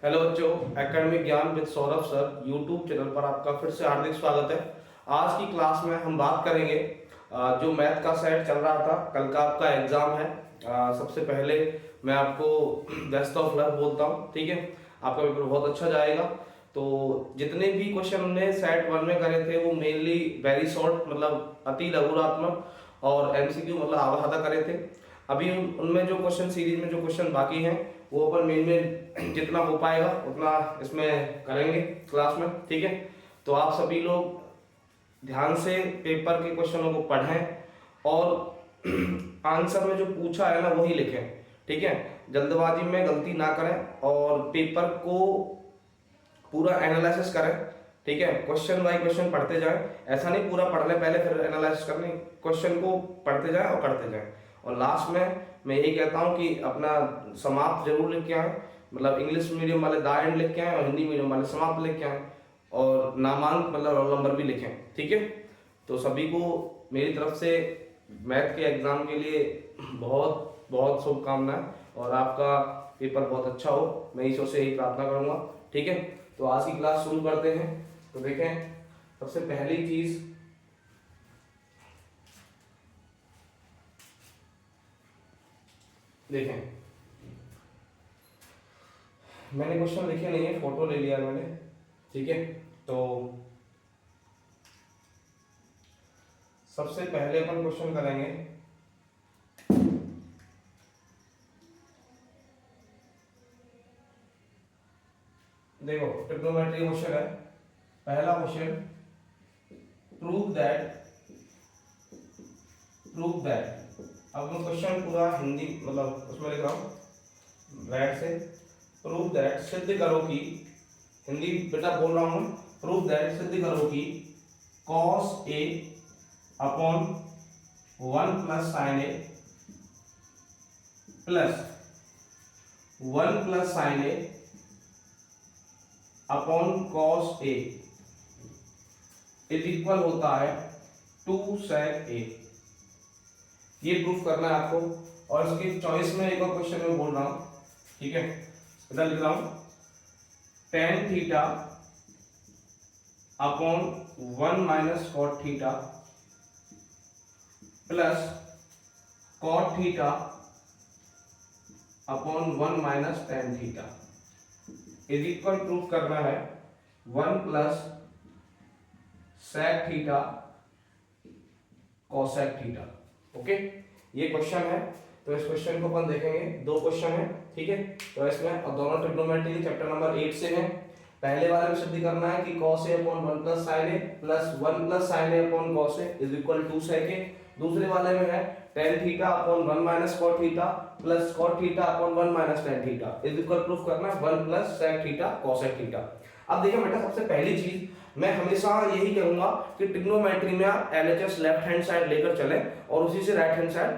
Hello बच्चों, academic ज्ञान with Saurabh sir YouTube channel पर आपका फिर से हार्दिक स्वागत है। आज की क्लास में हम बात करेंगे जो मैथ का सेट चल रहा था, कल का आपका एग्जाम है। सबसे पहले मैं आपको बेस्ट ऑफ लक बोलता हूँ, ठीक है। आपका पेपर बहुत अच्छा जाएगा। तो जितने भी क्वेश्चन हमने सेट वन में करे थे वो मेनली वेरी शॉर्ट, मतलब अति लघुरात्मक और एमसीक्यू मतलब आधा आधा करे थे। अभी उनमें जो क्वेश्चन सीरीज में जो क्वेश्चन बाकी हैं वो अपन मेन में जितना हो पाएगा उतना इसमें करेंगे क्लास में, ठीक है। तो आप सभी लोग ध्यान से पेपर के क्वेश्चनों को पढ़ें और आंसर में जो पूछा है ना वही लिखें, ठीक है। जल्दबाजी में गलती ना करें और पेपर को पूरा एनालिसिस करें, ठीक है। क्वेश्चन बाय क्वेश्चन पढ़ते जाएं, ऐसा नहीं पूरा पढ़ लें पहले फिर एनालाइज करने, क्वेश्चन को पढ़ते जाएं और करते जाएं। और लास्ट में मैं यही कहता हूं कि अपना समाप्त जरूर लिख के आए, मतलब इंग्लिश मीडियम वाले द एंड लिख के आए और हिंदी मीडियम वाले समाप्त लिख के आए, और नामांक मतलब रोल नंबर भी लिखें, ठीक है। तो सभी को मेरी तरफ से मैथ के एग्जाम के लिए बहुत बहुत शुभकामनाएं और आपका पेपर बहुत अच्छा हो, मैं ईश्वर से यही प्रार्थना करूंगा, ठीक है। तो आज की क्लास शुरू करते हैं। तो देखें, सबसे पहली चीज देखें, मैंने क्वेश्चन लिखे नहीं है, फोटो ले लिया मैंने, ठीक है। तो सबसे पहले अपन क्वेश्चन करेंगे देखो, ट्रिग्नोमेट्री क्वेश्चन है। पहला क्वेश्चन, प्रूव दैट। अब मैं क्वेश्चन पूरा हिंदी मतलब उसमें लिख रहा हूँ ब्रैकेट से, प्रूव दैट सिद्ध करो कि, हिंदी बेटा बोल रहा हूँ, प्रूव दैट सिद्ध करो कि cos A upon 1 plus sine A plus 1 plus sine A upon cos A is equal होता है 2 sec A। ये प्रूफ करना है आपको। और इसकी चॉइस में एक और क्वेश्चन में बोल रहा हूं, ठीक है। इधर लिख रहा हूं tan theta upon 1 minus cot theta plus cot theta upon 1 minus tan theta is equal proof करना है 1 plus sec theta cosec theta. Okay, ये क्वेश्चन है। तो इस क्वेश्चन को अपन देखेंगे, दो क्वेश्चन है, ठीक है। तो इसमें और दोनों ट्रिग्नोमेट्री चैप्टर नंबर 8 से है। पहले वाले में सिद्ध करना है कि cos a upon 1 plus sin a plus 1 plus sin a upon cos a is equal 2 sec a। दूसरे वाले में है tan theta upon 1 minus cot theta plus cot theta upon 1 minus tan theta is equal proof करना है 1 plus sec theta cosec theta. अब देखिए बेटा, सबसे पहली चीज मैं हमेशा यही कहूंगा कि ट्रिग्नोमेट्री में आप एलएचएस लेफ्ट हैंड साइड लेकर चलें और उसी से राइट हैंड साइड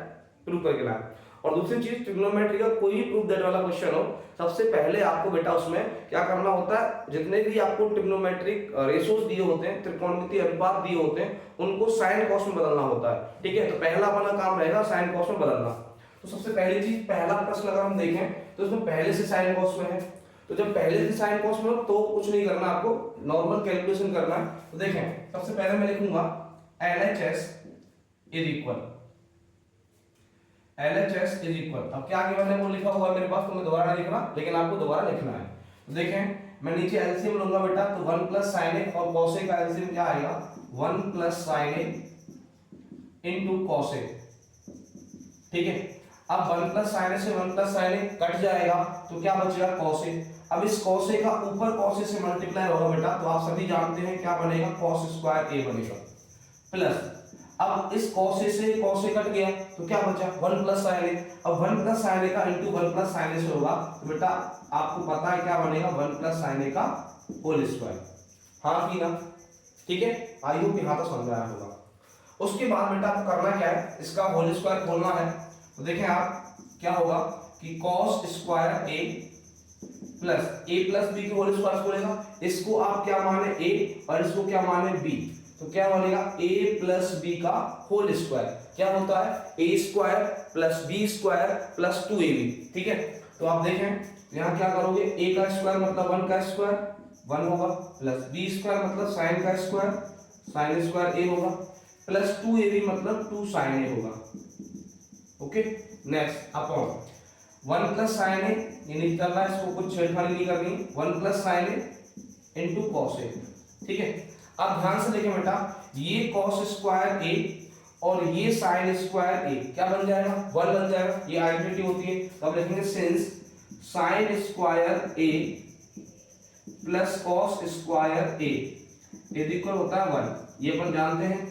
प्रूव करके लाएं। और दूसरी चीज, ट्रिग्नोमेट्री का कोई भी प्रूफ दैट वाला क्वेश्चन हो, सबसे पहले आपको बेटा उसमें क्या करना होता है, जितने भी आपको ट्रिग्नोमेट्रिक रेशियोज दिए होते हैं, त्रिकोणमितीय अनुपात दिए होते हैं, उनको साइन कॉस में बदलना होता है, ठीक है। तो पहला अपना काम रहेगा साइन कॉस में बदलना। तो सबसे पहली चीज, पहला प्रश्न अगर हम देखें तो इसमें पहले से साइन कॉस में है, तो जब पहले से साइन कॉस में हो तो कुछ नहीं करना, आपको नॉर्मल कैलकुलेशन करना है। तो देखें, सबसे पहले मैं लिखूंगा LHS is equal, LHS is equal, अब क्या गिवन है वो लिखा हुआ है मेरे पास, तो मैं दोबारा नहीं लिखना, लेकिन आपको दोबारा लिखना है। तो देखें, मैं नीचे एलसीएम लूंगा बेटा, तो 1 प्लस साइन ए और cos ए का एलसीएम क्या आएगा, 1 प्लस साइन ए इनटू cos ए, ठीक है। अब 1 प्लस साइन ए से 1 प्लस साइन ए कट जाएगा तो क्या बचेगा, cos ए। अब इस cos ए का ऊपर cos ए से मल्टीप्लाई होगा बेटा, तो आप सभी जानते हैं क्या बनेगा, cos स्क्वायर ए बनेगा प्लस, अब इस cos ए से cos ए कट गया तो क्या बचा, 1 प्लस साइन ए। अब 1 प्लस साइन ए का इनटू 1 प्लस साइन ए से होगा, तो बेटा आपको पता है क्या बनेगा, 1 प्लस साइन ए का होल स्क्वायर, हाँ कि ना, ठीक है। आई होप यहां तक समझ आया होगा। उसके बाद बेटा आपको करना क्या है, इसका होल स्क्वायर खोलना है। तो देखें आप क्या होगा कि cos square A plus a plus B की होल स्क्वायर खोलेगा, इसको आप क्या माने a और इसको क्या माने b, तो क्या बनेगा a प्लस b का होल स्क्वायर, क्या होता है a square plus b square plus 2ab, ठीक है। तो आप देखें यहाँ क्या करोगे, a का स्क्वायर मतलब 1 का स्क्वायर 1 होगा, प्लस b स्क्वायर मतलब sin का स्क्वायर sin स्क्वायर a होगा, प्लस 2ab मतलब 2 sin a होगा। Okay, next upon 1 plus sine A, ये नहीं करना है, इसको कुछ छेड़खानी नहीं करनी, 1 plus sine A into cos A. ठीक है, अब ध्यान से देखें बेटा, ये कॉस स्क्वायर ए और ये साइन स्क्वायर ए क्या बन जाएगा, 1 बन जाएगा, ये आइडेंटिटी होती है। तो अब लिखेंगे since sine square A plus cos square A is equal होता है 1, ये अपन जानते हैं।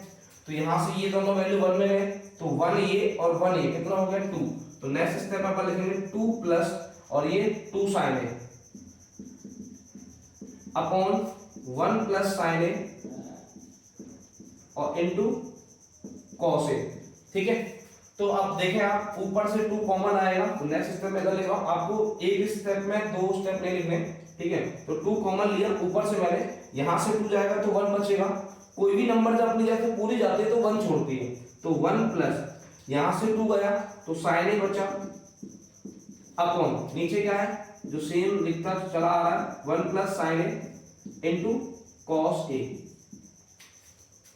तो यहां से ये दोनों वैल्यू 1 में है, तो 1 ये और 1 ये कितना हो गया 2। तो नेक्स्ट स्टेप अपन लिखेंगे 2 प्लस और ये 2 साइन ए अपॉन 1 प्लस साइन ए और इनटू कॉस ए। ठीक है, तो अब देखें आप ऊपर से 2 कॉमन आएगा, तो नेक्स्ट स्टेप में इधर लिख रहा हूं, आपको एक स्टेप में 2 स्टेप नहीं लिखने। ठीक है, तो 2 कॉमन लिया, ऊपर से मैंने यहां से 2 जाएगा तो 1 बचेगा। कोई भी नंबर जब अपनी जगह पूरी जाती है तो 1 छोड़ती है, तो 1 प्लस यहां से 2 गया तो साइन ए बचा अपॉन नीचे क्या है जो सेम लिखता चला आ रहा है 1 plus sine A into cos A.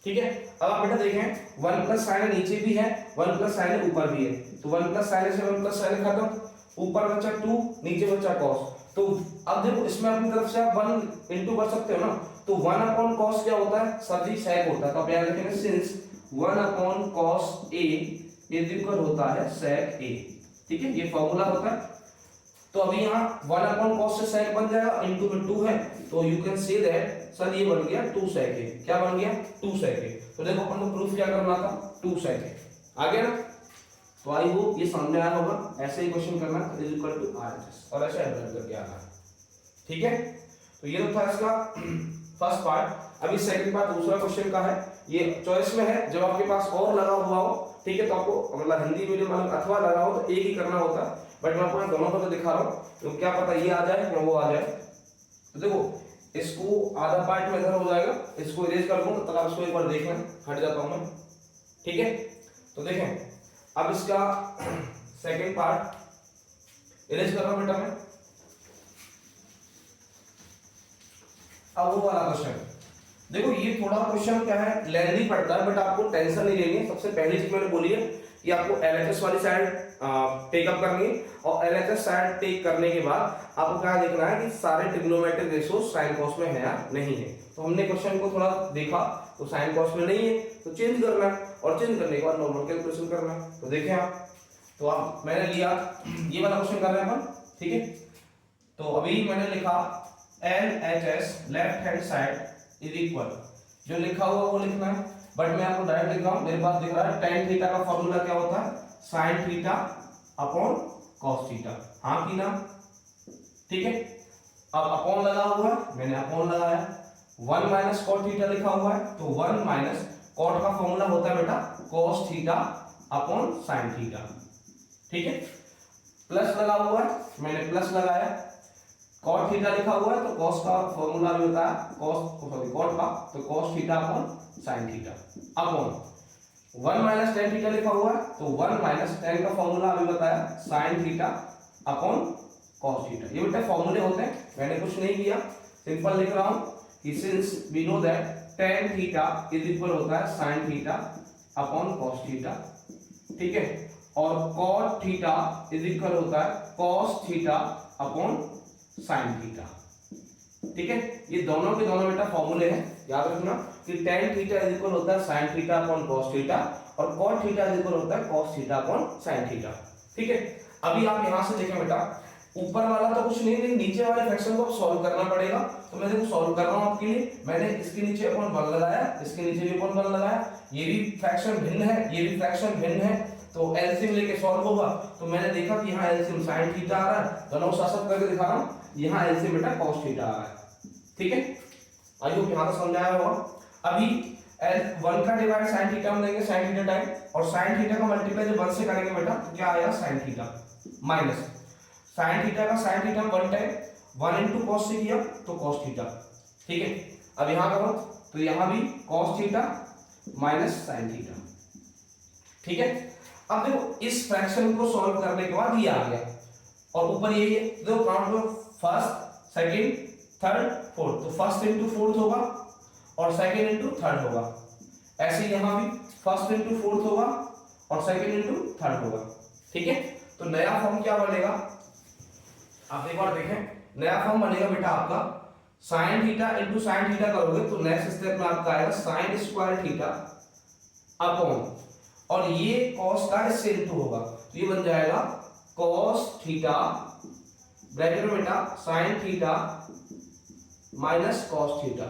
ठीक है, अब आप बेटा देखें 1 प्लस साइन ए नीचे भी है, 1 प्लस साइन ए ऊपर भी है, तो 1 प्लस साइन ए से 1 प्लस साइन ए खत्म, ऊपर बचा 2 नीचे बचा कॉस। तो अब देखो इसमें अपनी तरफ से आप 1 इंटू कर सकते हो ना, तो 1 अपॉन कॉस क्या होता है, सभी सेक होता है। तो आप यहाँ लिखेंगे since 1 upon cos A is equal होता है सेक ए। ठीक है, ये फॉर्मूला होता है। तो अभी यहाँ 1 अपॉन कॉस से सेक बन जाएगा, इनटू में 2 है, तो you can say that sir ये बन गया 2 सेक ए। क्या बन गया 2 सेक ए। तो देखो अपन को प्रूफ क्या करना था, 2 सेक ए आ गया ना। तो आई होप ये समझ आया होगा, ऐसे ही क्वेश्चन करना इज इक्वल टू आरएचएस और ऐसे एप्लाई करके आना है। ठीक है, तो ये तो था इसका फर्स्ट पार्ट। अभी सेकंड पार्ट दूसरा क्वेश्चन का है, ये चॉइस में है, जब आपके पास और लगा हुआ हो, ठीक है, तो आपको मतलब हिंदी मीडियम वाला अथवा लगा हो तो एक ही करना होता है, बट मैं आपको दोनों को तो दिखा रहा हूँ, तो क्या पता ये आ जाए या वो आ जाए। तो देखो इसको आधा पार्ट में इधर हो जाएगा, इसको इरेज कर दूंगा, तब आप इसको एक बार देख लें, हट जाता हूं मैं। ठीक है, तो देखें अब इसका सेकंड पार्ट इरेज कर रहा हूं बेटा मैं। अब वो वाला क्वेश्चन देखो, ये थोड़ा क्वेश्चन क्या है लेंथी पड़ता है, बट आपको टेंशन नहीं लेनी है। सबसे पहली चीज मैंने बोली है कि आपको एलएचएस वाली साइड टेकअप करनी है, और एलएचएस साइड टेक करने के बाद आपको क्या देखना है कि सारे ट्रिग्नोमेट्रिक रेशियोज साइन कॉस में है या नहीं है। तो हमने क्वेश्चन को थोड़ा देखा तो साइन कॉस में नहीं है, तो चेंज करना है, और चेंज करने के बाद नॉर्मल कैलकुलेशन करना है। तो देखें आप, तो आप मैंने लिया ये वाला क्वेश्चन कर रहे हैं अपन। ठीक है, तो अभी मैंने लिखा LHS left hand side is equal, जो लिखा हुआ वो लिखना है, बट मैं आपको डायरेक्ट लिख रहा हूं। मेरे पास दिख रहा है tan थीटा का फॉर्मूला क्या होता है, sin theta upon cos theta. हां की ना, ठीक है। अब अपॉन लगा हुआ है, मैंने अपॉन लगाया, 1 माइनस cot थीटा लिखा हुआ है, तो 1 माइनस cot का फॉर्मूला होता है बेटा cos theta upon sin theta. ठीक है, प्लस लगा हुआ है, मैंने प्लस लगाया, cot थीटा लिखा हुआ है, तो cos का फॉर्मूला भी होता है cot का, तो cos theta upon sin theta upon 1 minus tan theta लिखा हुआ है, तो 1 माइनस tan का फॉर्मूला अभी बताया sin theta upon cos theta. ये बेटा फॉर्मूले होते हैं, मैंने कुछ नहीं किया, सिंपल लिख रहा हूं कि since we know that tan theta is equal होता है sin theta upon cos theta. ठीक है, और cot थीटा इज इक्वल होता है cos theta upon sin theta. ठीक है, ये दोनों के दोनों बेटा फॉर्मूले हैं, याद रखना कि tan थीटा इज इक्वल होता है sin theta upon cos theta, और cot थीटा इज इक्वल होता है cos theta upon sin theta. ठीक है, अभी आप यहां से देखें बेटा, ऊपर वाला तो कुछ नहीं, लेकिन नीचे वाले फ्रैक्शन को सॉल्व करना पड़ेगा। तो मैं देखो सॉल्व कर रहा हूं आपके लिए, मैंने इसके नीचे अपॉन 1 लगाया, इसके नीचे भी अपॉन 1 लगाया, ये भी फ्रैक्शन भिन्न है, ये भी फ्रैक्शन भिन्न है, तो एलसीएम लेके सॉल्व होगा। तो मैंने देखा कि यहाँ एलसीएम sin थीटा आ रहा है, दोनों साथ साथ करके दिखा रहा हूं, यहाँ एलसीएम बेटा cos थीटा आ रहा है। ठीक है, आई होप यहां तक समझ आया होगा। अभी 1 का डिवाइड sin थीटा में देंगे sin थीटा टाइम, और sin थीटा का मल्टीप्लाई जब 1 से करेंगे बेटा तो क्या आएगा sin theta minus sin theta का sin theta 1 time 1 into cos से किया तो cos थीटा। ठीक है, अब यहां करो तो यहां भी cos theta minus sin theta. ठीक है, अब देखो इस फ्रैक्शन को सॉल्व करने के बाद ये आ गया और ऊपर यही है, तो count low, first second third fourth, तो फर्स्ट इंटू फोर्थ होगा और सेकंड इंटू थर्ड होगा। ऐसे यहां भी फर्स्ट इंटू फोर्थ होगा और सेकंड इंटू थर्ड होगा। ठीक है, तो नया फॉर्म क्या बनेगा, आप एक बार देखें, नया फॉर्म बनेगा बेटा आपका sine theta into sine theta करोगे तो नेक्स्ट स्टेप में आपका आएगा साइन स्क्वायर थीटा अपॉन, और ये कॉस का इससे इंटू होगा तो ये बन जाएगा कॉस थीटा ब्रैकेट में बेटा sign theta minus cos theta.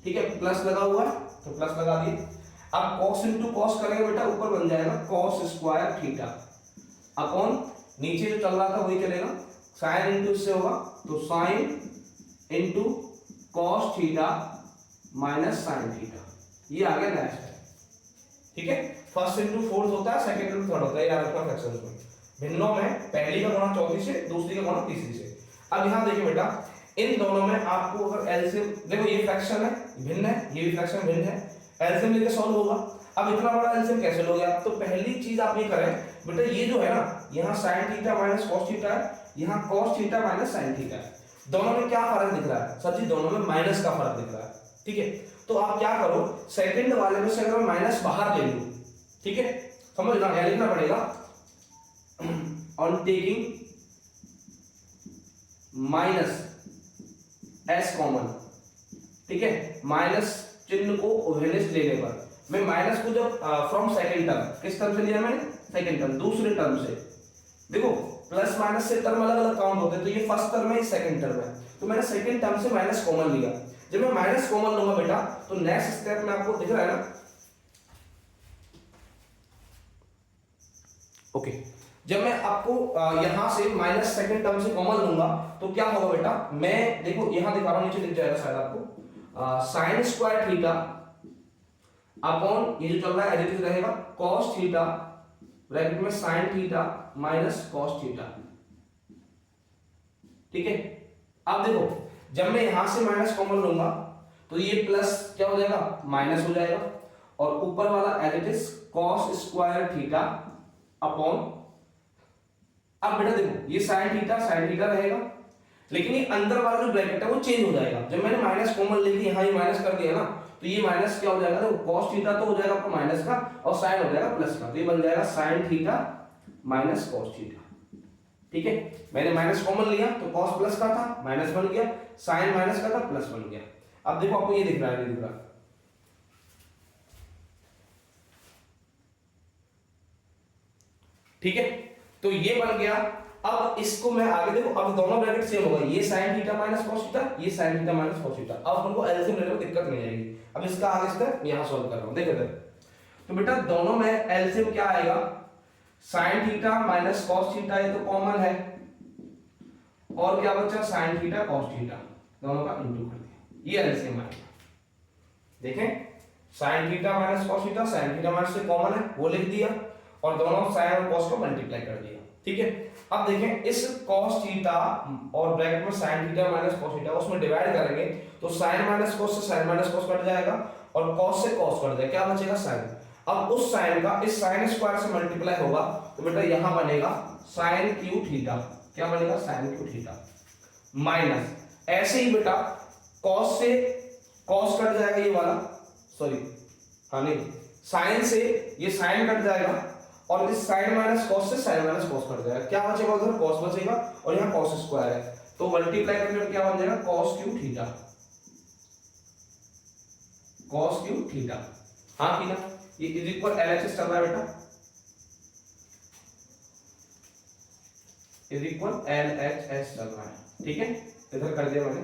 ठीक है, प्लस लगा हुआ है तो प्लस लगा दिए। अब कॉस इंटू कॉस करेंगे बेटा, ऊपर बन जाएगा कॉस स्क्वायर थीटा अपॉन, नीचे जो चल रहा था वही चलेगा, साइन इंटू इससे होगा तो sine into cos theta minus sine theta, ये आ गया नेक्स्ट है। ठीक है, फर्स्ट इंटू फोर्थ होता है, सेकंड इंटू थर्ड होता है, याद रखना फ्रैक्शंस में। भिन्नों में पहली का गुणा चौथी से, दूसरी का गुणा तीसरी से। अब यहां देखिए बेटा, इन दोनों में आपको अगर एलसीएम, देखो ये फ्रैक्शन है भिन्न है, ये भी फ्रैक्शन भिन्न है, एलसीएम लेके सॉल्व होगा। अब इतना बड़ा एलसीएम कैसे लोगे आप, तो पहली चीज आप ये करें बेटा, ये जो है ना, यहाँ sign theta minus cos theta है, यहाँ cos theta minus sine theta है, दोनों में क्या फर्क दिख रहा है सर जी, दोनों में माइनस का फर्क दिख रहा है। ठीक है, तो आप क्या करो, सेकंड वाले में से अगर माइनस बाहर ले लो, ठीक है, समझ लो, क्या लिखना पड़ेगा, on taking minus S common. ठीक है, माइनस चिन्ह को ओवेनिस लेने पर, मैं माइनस को जब फ्रॉम सेकंड टर्म, किस टर्म से लिया मैंने, सेकंड टर्म, दूसरे टर्म से, देखो प्लस माइनस से टर्म अलग अलग काउंट होते हैं, तो ये फर्स्ट टर्म है, सेकंड टर्म है, तो मैंने सेकंड टर्म से माइनस कॉमन लिया। जब मैं माइनस कॉमन लूंगा बेटा तो नेक्स्ट स्टेप में आपको दिख रहा है ना, ओके, जब मैं आपको यहां से माइनस सेकंड टर्म से कॉमन लूंगा तो क्या होगा बेटा, मैं देखो यहां दिखा रहा हूं, नीचे दिख जाएगा शायद आपको, साइन स्क्वायर थीटा अपॉन, ये जो चल रहा है एज इट इज रहेगा, कॉस थीटा ब्रैकेट में sign theta minus cos theta. ठीक है, अब देखो जब मैं यहां से माइनस कॉमन लूंगा तो ये प्लस क्या हो जाएगा, माइनस हो जाएगा, और ऊपर वाला as it is cos square theta upon, अब बेटा देखो ये साइन थीटा रहेगा, लेकिन ये अंदर वाला जो ब्रैकेट है वो चेंज हो जाएगा। जब मैंने माइनस कॉमन लेके यहां ये माइनस कर दिया ना, तो ये माइनस क्या हो जाएगा, देखो कॉस थीटा तो हो जाएगा आपका माइनस का, और साइन हो जाएगा प्लस का, तो ये बन जाएगा sign theta minus cos theta. ठीक है, मैंने माइनस कॉमन लिया तो कॉस प्लस का था, माइनस बन गया, साइन माइनस का था, प्लस बन गया। अब देखो आपको ये दिख रहा है, नहीं दिख रहा, ठीक है, तो ये बन गया। अब इसको मैं आगे देखो, अब दोनों ब्रैकेट सेम होगा, ये sin theta minus cos theta, ये sin theta minus cos theta. अब हमको एलसीएम लेने में दिक्कत नहीं आएगी। अब इसका आगे स्टेप यहां सॉल्व कर रहा हूं, देखो इधर, तो बेटा दोनों में एलसीएम क्या आएगा, sin theta minus cos theta, ये तो कॉमन है, और क्या बचा sin थीटा cos थीटा, दोनों का इंटू कर दिया, ये एलसीएम आएगा। देखें, sin theta minus cos theta, sin theta minus से कॉमन है वो लिख दिया, और दोनों sin और cos को मल्टीप्लाई कर दिया। ठीक है, अब देखें इस cos थीटा और ब्रैकेट में sin theta minus cos theta, उसमें डिवाइड करेंगे तो sin माइनस cos से sin माइनस cos कट जाएगा, और cos से cos कट जाएगा, क्या बचेगा sin। अब उस sin का इस sin स्क्वायर से मल्टीप्लाई होगा तो बेटा यहां बनेगा sin क्यू थीटा, क्या बनेगा sin क्यू थीटा, माइनस ऐसे ही बेटा cos से cos कट जाएगा, ये वाला सॉरी हाँ नहीं, sin से ये sin कट जाएगा, और इस sin माइनस cos से sin माइनस cos कट जाएगा, क्या बचेगा उधर cos बचेगा, और यहाँ cos स्क्वायर है, तो मल्टीप्लाई करने पर क्या बन जाएगा cos Q theta, cos Q theta. हाँ की ना, ये इज इक्वल LHS चल रहा है बेटा, इज इक्वल LHS चल रहा है। ठीक है, इधर कर दिया मैंने,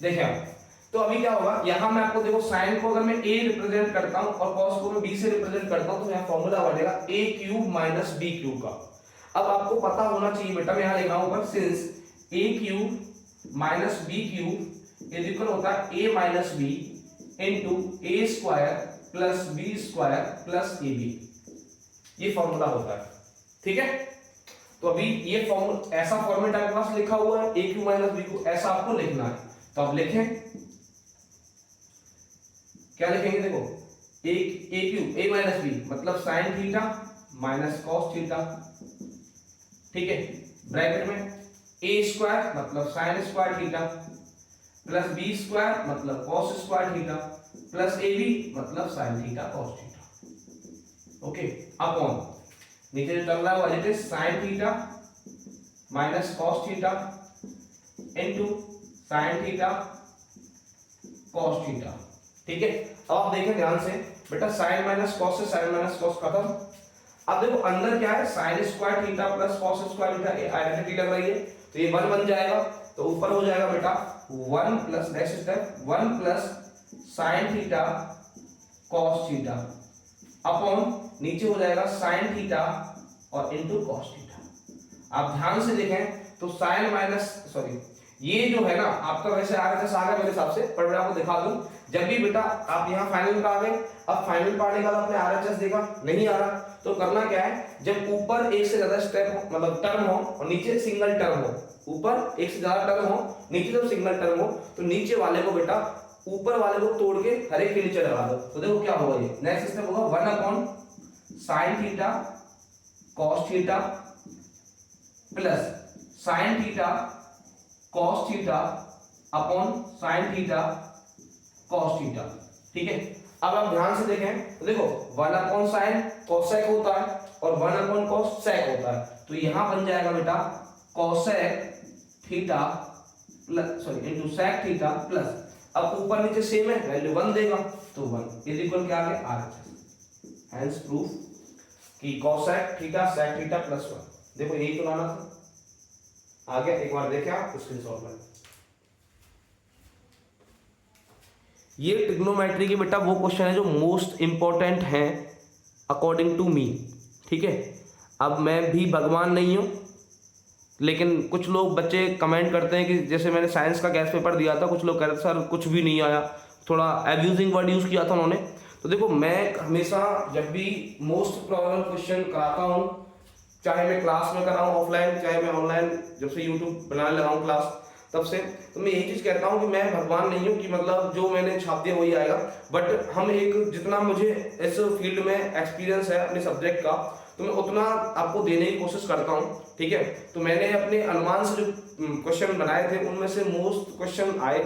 देखिए आप, तो अभी क्या होगा, यहां मैं आपको देखो साइन को अगर मैं a रिप्रेजेंट करता हूं और cos को मैं b से रिप्रेजेंट करता हूं, तो यहां फॉर्मूला बनेगा a cube minus b cube का। अब आपको पता होना चाहिए बेटा, मैं यहां लिख रहा हूं ऊपर, since a cube minus b cube is equal होता है a minus b into a square plus b square plus ab, ये फॉर्मूला होता है। ठीक है, तो अभी ये फॉर्मूला ऐसा फॉर्मेट आपके पास लिखा हुआ है, a cube minus b cube, ऐसा आपको लिखना है, तो आप लिखें, क्या लिखेंगे, देखो a cube a minus b मतलब sin theta minus cos theta ठीक है, ब्रैकेट में ए स्क्वायर मतलब sine square theta plus B square मतलब cos square theta plus A B मतलब sine theta cos theta. Okay, upon नीचे जो चल रहा है वो as it is sine theta minus cos theta into sine theta cos theta. ठीक है, अब आप देखें ध्यान से बेटा, साइन माइनस कॉस से साइन माइनस कॉस खत्म। अब देखो अंदर क्या है, sign square theta plus cos square theta, ये आइडेंटिटी लग रही है तो ये 1 बन जाएगा। तो ऊपर हो जाएगा बेटा 1 plus next step 1 plus sign theta cos theta upon नीचे हो जाएगा साइन थीटा और इनटू कॉस थीटा। आप ध्यान से देखें तो साइन माइनस सॉरी ये जो है ना आपका वैसे आरएचएस आ गया मेरे हिसाब से, पर मैं आपको दिखा दूं, जब भी बेटा आप यहाँ फाइनल पे आ गए, अब फाइनल पे आने के बाद आपने आरएचएस देखा नहीं आ रहा, तो करना क्या है, जब ऊपर एक से ज्यादा स्टेप हो मतलब टर्म हो और नीचे सिंगल टर्म हो, ऊपर एक से ज्यादा टर्म हो नीचे जब सिंगल टर्म हो, तो नीचे वाले को बेटा ऊपर वाले को तोड़ के हर एक के नीचे लगा दो। तो देखो क्या होगा, ये नेक्स्ट स्टेप होगा 1 upon sine theta cos theta plus sign theta cos theta upon sine theta cos theta. ठीक है, अब आप ध्यान से देखें तो देखो 1 अपॉन साइन कोसेक होता है और 1 अपॉन कॉस सेक होता है, तो यहां बन जाएगा बेटा cosec theta plus sorry into sec theta plus, अब ऊपर नीचे सेम है वैल्यू 1 देगा तो 1 इज इक्वल क्या आ गया आरएचएस। हेंस प्रूफ कि cosec theta sec theta plus 1। देखो यही तो लाना था, आ गया, एक बार देखें आप स्क्रीनशॉट में। ये ट्रिग्नोमेट्री के बेटा वो क्वेश्चन है जो मोस्ट इंपॉर्टेंट है अकॉर्डिंग टू मी। ठीक है, अब मैं भी भगवान नहीं हूं, लेकिन कुछ लोग बच्चे कमेंट करते हैं कि जैसे मैंने साइंस का गैस पेपर दिया था, कुछ लोग कह रहे थे सर कुछ भी नहीं आया, थोड़ा एब्यूजिंग वर्ड यूज किया था उन्होंने। तो देखो मैं हमेशा जब भी मोस्ट प्रोबेबल क्वेश्चन कराता हूं, चाहे मैं क्लास में कराऊं ऑफलाइन, चाहे मैं ऑनलाइन जब से यूट्यूब बनाने लगा हूं क्लास तब से, तो मैं यही चीज कहता हूं कि मैं भगवान नहीं हूं कि मतलब जो मैंने छाप दिया वही आएगा, बट हम एक जितना मुझे इस फील्ड में एक्सपीरियंस है अपने सब्जेक्ट का, तो मैं उतना आपको देने की कोशिश करता हूं। ठीक है, तो मैंने अपने अनुमान से जो क्वेश्चन बनाए थे उनमें से मोस्ट क्वेश्चन आए।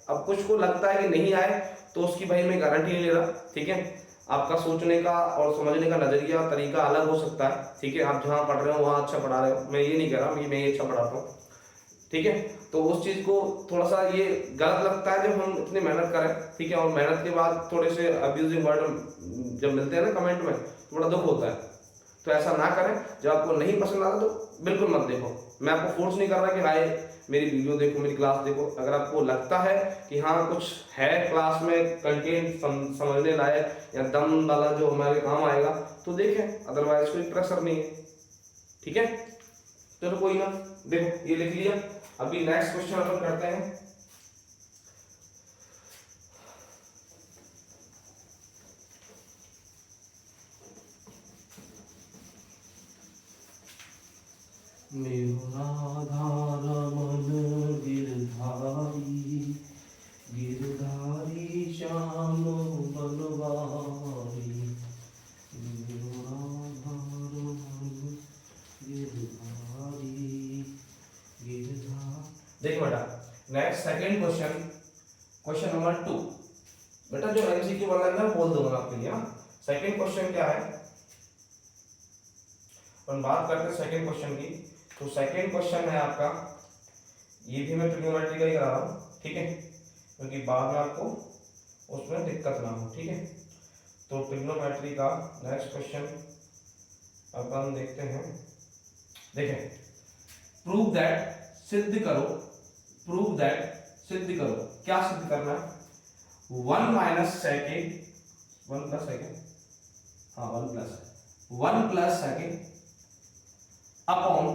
अब कुछ को लगता है कि नहीं आए तो उसकी भाई मैं गारंटी नहीं ले रहा। ठीक है, आपका सोचने का और समझने का नजरिया तरीका अलग हो सकता है। ठीक है, आप जहाँ पढ़ रहे हो वहाँ अच्छा पढ़ा रहे हो, मैं ये नहीं कह रहा कि मैं ये अच्छा पढ़ाता हूँ। ठीक है, तो उस चीज को थोड़ा सा ये गलत लगता है जब हम इतनी मेहनत करें। ठीक है, और मेहनत के बाद थोड़े से अब्यूजिंग वर्ड जब मिलते हैं ना कमेंट में, थोड़ा दुख होता है। तो ऐसा ना करें, जब आपको नहीं पसंद आता तो बिल्कुल मत देखो। मैं आपको फोर्स नहीं कर रहा कि हाय मेरी वीडियो देखो, मेरी क्लास देखो। अगर आपको लगता है कि हाँ कुछ है क्लास में कंटेंट समझने लायक या दम वाला जो हमारे काम आएगा तो देखें, अदरवाइज कोई प्रेशर नहीं है। ठीक है, चलो कोई ना, देखो ये लिख लिया। अभी नेक्स्ट क्वेश्चन अपन करते हैं। मन गिरधारी गिरधारी श्याम बनवारी, देखो बेटा next second question, question number 2। बेटा जो एमसीक्यू वाला है मैं बोल दूंगा आपके लिए। सेकंड क्वेश्चन क्या है, अपन बात करते हैं सेकंड क्वेश्चन की। तो सेकंड क्वेश्चन है आपका, ये भी मैं ट्रिग्नोमेट्री का ही करा रहा हूँ। ठीक है, क्योंकि बाद में आपको उसमें दिक्कत ना हो। ठीक है, तो ट्रिग्नोमेट्री का नेक्स्ट क्वेश्चन अपन देखते हैं। देखें, प्रूव दैट, सिद्ध करो, प्रूव दैट सिद्ध करो, क्या सिद्ध करना है, 1 माइनस सेकेंड 1 प्लस सेकेंड, हाँ 1 plus second upon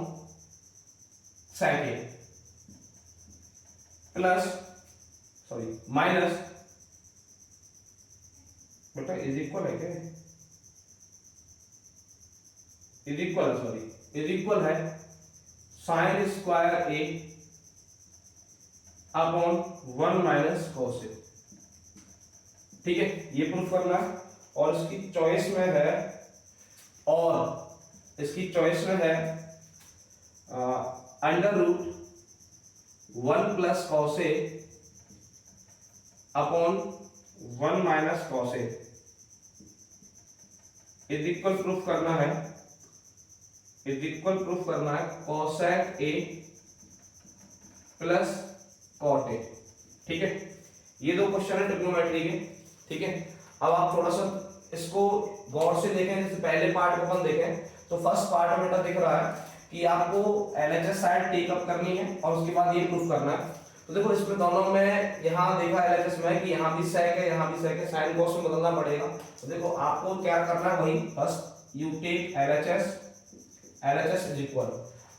second plus sorry minus, बेटा इज इक्वल है क्या, is equal sorry is equal है साइन स्क्वायर ए अपॉन 1 माइनस कॉस ए। ठीक है, ये प्रूफ करना है और इसकी चॉइस में है, और इसकी चॉइस में है under root 1 plus cos A upon 1 minus cos A is equal proof करना है, cosec A plus cot A. ठीक है, ये दो क्वेश्चन है ट्रिग्नोमेट्री के। ठीक है, अब आप थोड़ा सा इसको गौर से देखें। जैसे पहले पार्ट को अपन देखें तो फर्स्ट पार्ट में बेटा दिख रहा है कि आपको एलएचएस साइड टेक अप करनी है और उसके बाद ये प्रूफ करना है। तो देखो इसमें दोनों में यहाँ देखा एलएचएस में कि यहाँ भी सेक है, यहाँ भी सेक है, साइन कॉस में बदलना पड़ेगा। तो देखो आपको क्या करना है, वही first you take LHS is equal,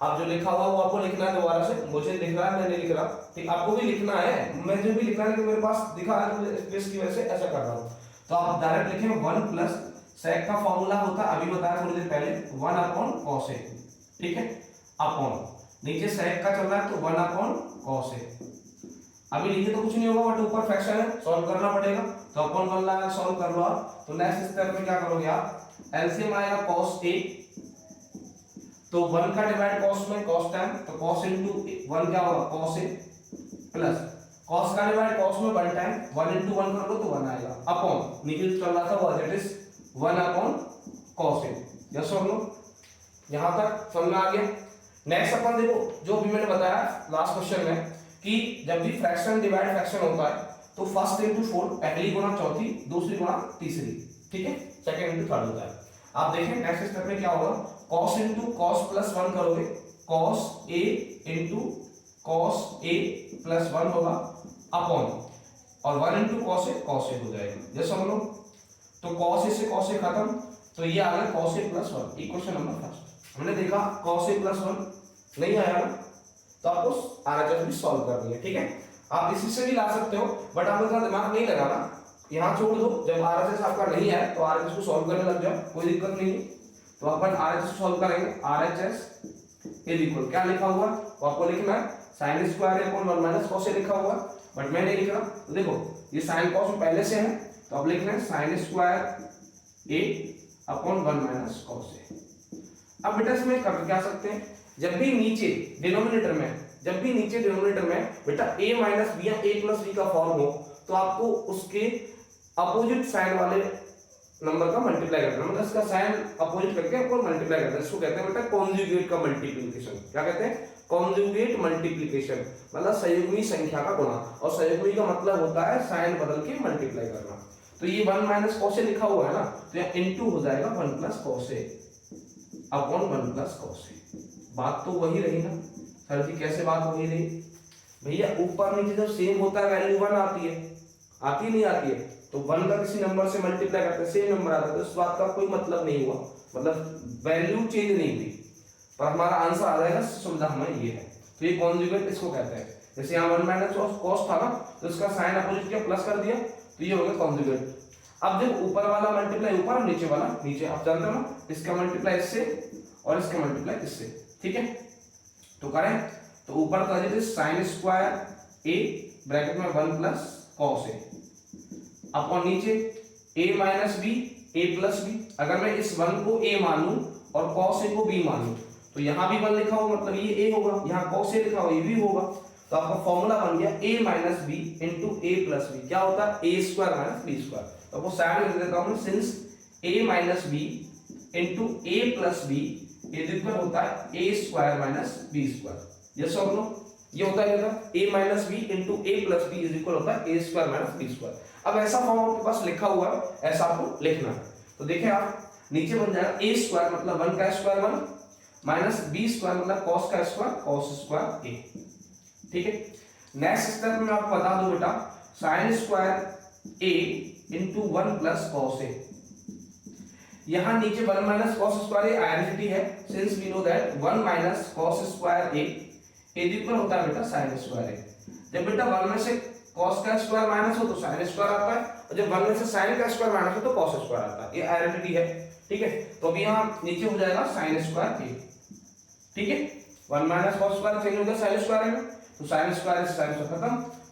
अब जो लिखा हुआ वो आपको लिखना है दोबारा से। मुझे लिख रहा है, मैं नहीं लिख रहा, ठीक, आपको भी लिखना है। मैं जो भी लिख रहा है मेरे पास दिखा है तो स्पेस की वजह से ऐसा कर रहा हूँ। तो आप डायरेक्ट लिखें 1 प्लस सेक का फॉर्मूला होता है, अभी बताया थोड़ी देर पहले, 1 अपॉन कॉस ए। ठीक है, अपॉन नीचे सेक का चल रहा है तो 1 अपॉन कॉस ए। अभी नीचे तो कुछ नहीं होगा बट ऊपर फ्रैक्शन है, सॉल्व करना पड़ेगा। तो अपॉन बन रहा है, सॉल्व कर लो आप। तो नेक्स्ट स्टेप में क्या करोगे आप, एलसीएम आएगा cos a, तो 1 का डिवाइड cos में cos टाइम, तो cos इनटू 1 क्या होगा cos a प्लस cos का डिवाइड cos में 1 टाइम, 1 इनटू 1 कर लो तो 1 आएगा, अपॉन नीचे जो चल रहा था वो as it is 1 upon cos a। Yes और नो, यहां तक समझ में आ गया। नेक्स्ट अपन देखो जो भी मैंने बताया लास्ट क्वेश्चन में कि जब भी फ्रैक्शन डिवाइड फ्रैक्शन होता है तो फर्स्ट इनटू फोर्थ, पहली गुना चौथी, दूसरी गुना तीसरी। ठीक है, सेकंड इनटू थर्ड होता है। आप देखें नेक्स्ट स्टेप में क्या होगा, cos इनटू cos प्लस 1 करोगे, cos a into cos a plus 1 होगा, अपॉन और 1 इनटू cos a हो जाएगा। जैसे हम लोग तो cos a से cos a खत्म, तो ये आ गया cos a plus 1। Equation number first हमने देखा cos a प्लस 1 नहीं आया ना, तो आपको आरएचएस भी सॉल्व करनी है। ठीक है, आप इसी से भी ला सकते हो बट आपको इतना दिमाग नहीं लगाना, यहाँ छोड़ दो। जब आरएचएस आपका नहीं है तो आरएचएस को सॉल्व करने लग जाओ, कोई दिक्कत नहीं है। तो अपन आरएचएस को सॉल्व करेंगे। आरएचएस इज इक्वल क्या लिखा हुआ वो आपको लिखना है, sin square upon 1 minus cos a लिखा हुआ बट मैं नहीं लिख रहा। तो देखो ये sin cos में पहले से है तो अब लिख रहे हैं sin square a upon 1 minus cos a। अब बेटा इसमें कर क्या सकते हैं, जब भी नीचे डिनोमिनेटर में बेटा a माइनस बी या a प्लस बी का फॉर्म हो तो आपको उसके अपोजिट साइन वाले नंबर का मल्टीप्लाई करना है। मतलब इसका साइन अपोजिट करके आपको मल्टीप्लाई करना है। इसको कहते हैं बेटा कॉन्जुगेट का मल्टीप्लिकेशन। क्या कहते हैं, कॉन्जुगेट मल्टीप्लिकेशन, मतलब संयुग्मी संख्या का गुणा। और संयुग्मी का मतलब होता है साइन बदल के मल्टीप्लाई करना। तो ये 1 माइनस cos a लिखा हुआ है ना, तो यहाँ इनटू हो जाएगा 1 plus cos a upon 1 plus cos a। बात तो वही रही ना सर जी, कैसे बात वही रही भैया, ऊपर नीचे जब सेम होता है वैल्यू 1 आती है, आती नहीं आती है, तो 1 का किसी नंबर से मल्टीप्लाई करते हैं सेम नंबर आता है, तो इस बात का कोई मतलब नहीं हुआ, मतलब वैल्यू चेंज नहीं हुई, पर हमारा आंसर आ जाएगा। सुविधा हमें ये है, तो ये कॉन्जुगेट इसको कहते हैं। जैसे यहाँ 1 माइनस cos था ना, तो इसका साइन अपोजिट किया, प्लस कर दिया, तो ये हो गया कॉन्जुगेट। अब जब ऊपर वाला मल्टीप्लाई ऊपर और नीचे वाला नीचे, आप जानते हो ना, इसका मल्टीप्लाई इससे और इसका मल्टीप्लाई इससे। ठीक है, तो करें तो ऊपर का जो sin स्क्वायर a ब्रैकेट में 1 प्लस cos a अपॉन नीचे a minus b a plus b। अगर मैं इस 1 को a मानूं और cos a को b मानूं तो यहाँ भी 1 लिखा हुआ मतलब ये a होगा, यहाँ cos a लिखा हुआ ये भी होगा। तो आपका फॉर्मूला बन गया a minus b into a plus b। क्या होता है, a square minus b square. तो आपको साइड में लिख देता हूँ, since a minus b into a plus b is equal होता है a square minus b square. Yes और नो, ये होता है a minus b into a plus b is equal होता है a square minus b square. अब ऐसा फॉर्म आपके पास लिखा हुआ है, ऐसा आपको लिखना है। तो देखिए आप नीचे बन जाएगा a स्क्वायर मतलब 1 का स्क्वायर 1 माइनस b स्क्वायर मतलब cos का स्क्वायर cos स्क्वायर a। ठीक है, नेक्स्ट स्टेप में आपको बता दो बेटा, sin square a into 1 plus cos a। यहाँ नीचे 1 minus cos square a identity है, since we know that 1 minus cos square a is equal होता है बेटा sin स्क्वायर a। जब बेटा 1 में से cos का स्क्वायर माइनस हो तो sin स्क्वायर आता है, और जब 1 में से sin का स्क्वायर माइनस हो तो cos स्क्वायर आता है। ये आइडेंटिटी है। ठीक है, तो अभी यहाँ नीचे हो जाएगा sin स्क्वायर a। ठीक है, 1 माइनस cos स्क्वायर चेंज हो गया sin स्क्वायर में, तो sin स्क्वायर से sin स्क्वायर खत्म,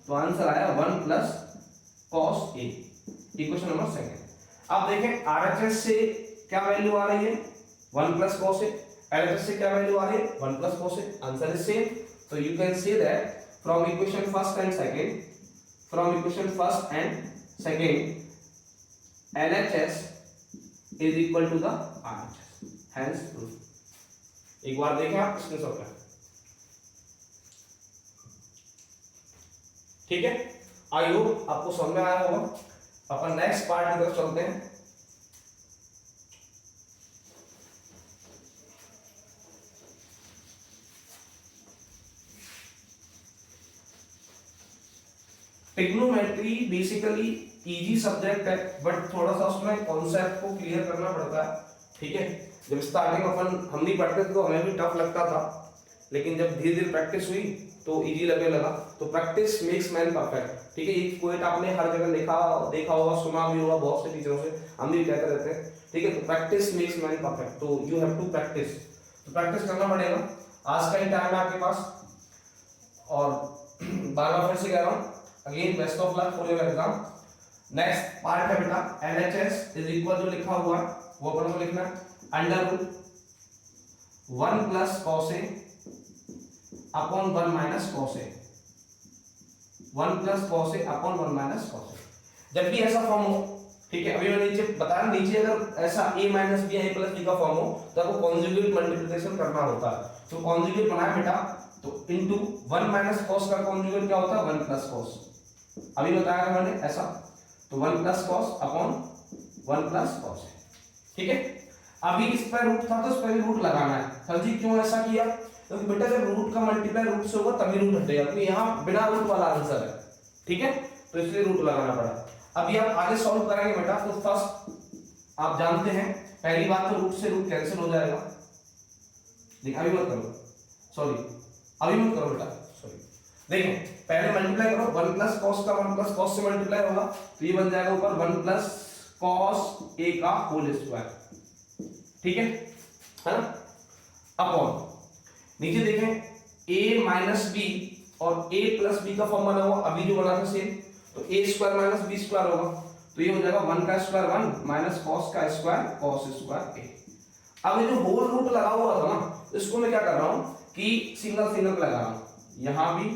तो आंसर आया 1 plus cos a। Equation number second. अब देखें आरएचएस से क्या वैल्यू आ रही है, 1 प्लस cos a। LHS से क्या वैल्यू आ रही है 1 plus cos A, answer is same. तो you can say that from equation first and second, from equation first and second LHS is equal to the RHS, hence proof। एक बार देखें आप इसमें सब है, ठीक है। आई होप आपको समझ में आया होगा। अपन नेक्स्ट पार्ट की तरफ चलते हैं। ट्रिग्नोमेट्री बेसिकली इजी सब्जेक्ट है, बट थोड़ा सा उसमें कॉन्सेप्ट को क्लियर करना पड़ता है, ठीक है। जब स्टार्टिंग अपन हम नहीं पढ़ते थे तो हमें भी टफ लगता था, लेकिन जब धीरे धीरे प्रैक्टिस हुई तो इजी लगने लगा। तो प्रैक्टिस मेक्स मैन परफेक्ट, ठीक है। ये कोट आपने हर जगह देखा होगा, सुना भी होगा बहुत से टीचरों से, हम भी कहते रहते हैं, ठीक है। तो प्रैक्टिस मेक्स मैन परफेक्ट, तो यू हैव टू प्रैक्टिस, तो प्रैक्टिस करना पड़ेगा। आज का ही टाइम है आपके पास, और बार बार फिर से कह रहा हूँ, again best of luck for your exam. Next part है बेटा LHS इज इक्वल, जो लिखा हुआ है वो अपन को लिखना है under root 1 plus cos A upon 1 minus cos A, 1 plus cos A upon 1 minus cos A। जब भी ऐसा फॉर्म हो, ठीक है, अभी मैंने नीचे बताया, नीचे अगर ऐसा a minus b a plus b का फॉर्म हो तो आपको कॉन्जुगेट मल्टीप्लिकेशन करना होता है। तो कॉन्जुगेट बनाया बेटा, तो इनटू 1 माइनस cos का कॉन्जुगेट क्या होता है 1 प्लस cos, अभी बताया था मैंने ऐसा। तो 1 plus cos upon 1 plus cos, ठीक है। अभी इस पर रूट था तो इस पर भी रूट लगाना है। सर जी क्यों ऐसा किया? क्योंकि बेटा जब रूट का मल्टीप्लाई रूट से होगा तभी रूट हटेगा, तो यहाँ बिना रूट वाला आंसर है, ठीक है, तो इसलिए रूट लगाना पड़ा। अभी आप आगे सॉल्व करेंगे बेटा, तो फर्स्ट आप जानते हैं पहली बात तो रूट से रूट कैंसिल हो जाएगा, लेकिन अभी मत करो, सॉरी अभी मत करो बेटा, सॉरी। देखो पहले मल्टीप्लाई करो, 1 प्लस cos का 1 प्लस cos से मल्टीप्लाई होगा तो ये बन जाएगा ऊपर 1 प्लस cos A का होल स्क्वायर, ठीक है ना, अपॉन नीचे देखें a माइनस बी और a प्लस बी का फॉर्म बना हुआ अभी जो बना था सेम, तो a square minus B square होगा, तो ये हो जाएगा 1 का स्क्वायर 1 माइनस cos का स्क्वायर cos स्क्वायर a। अब ये जो होल रूट लगा हुआ था ना, इसको मैं क्या कर रहा हूं कि सिंगल सिंगल लगा रहा हूं, यहां भी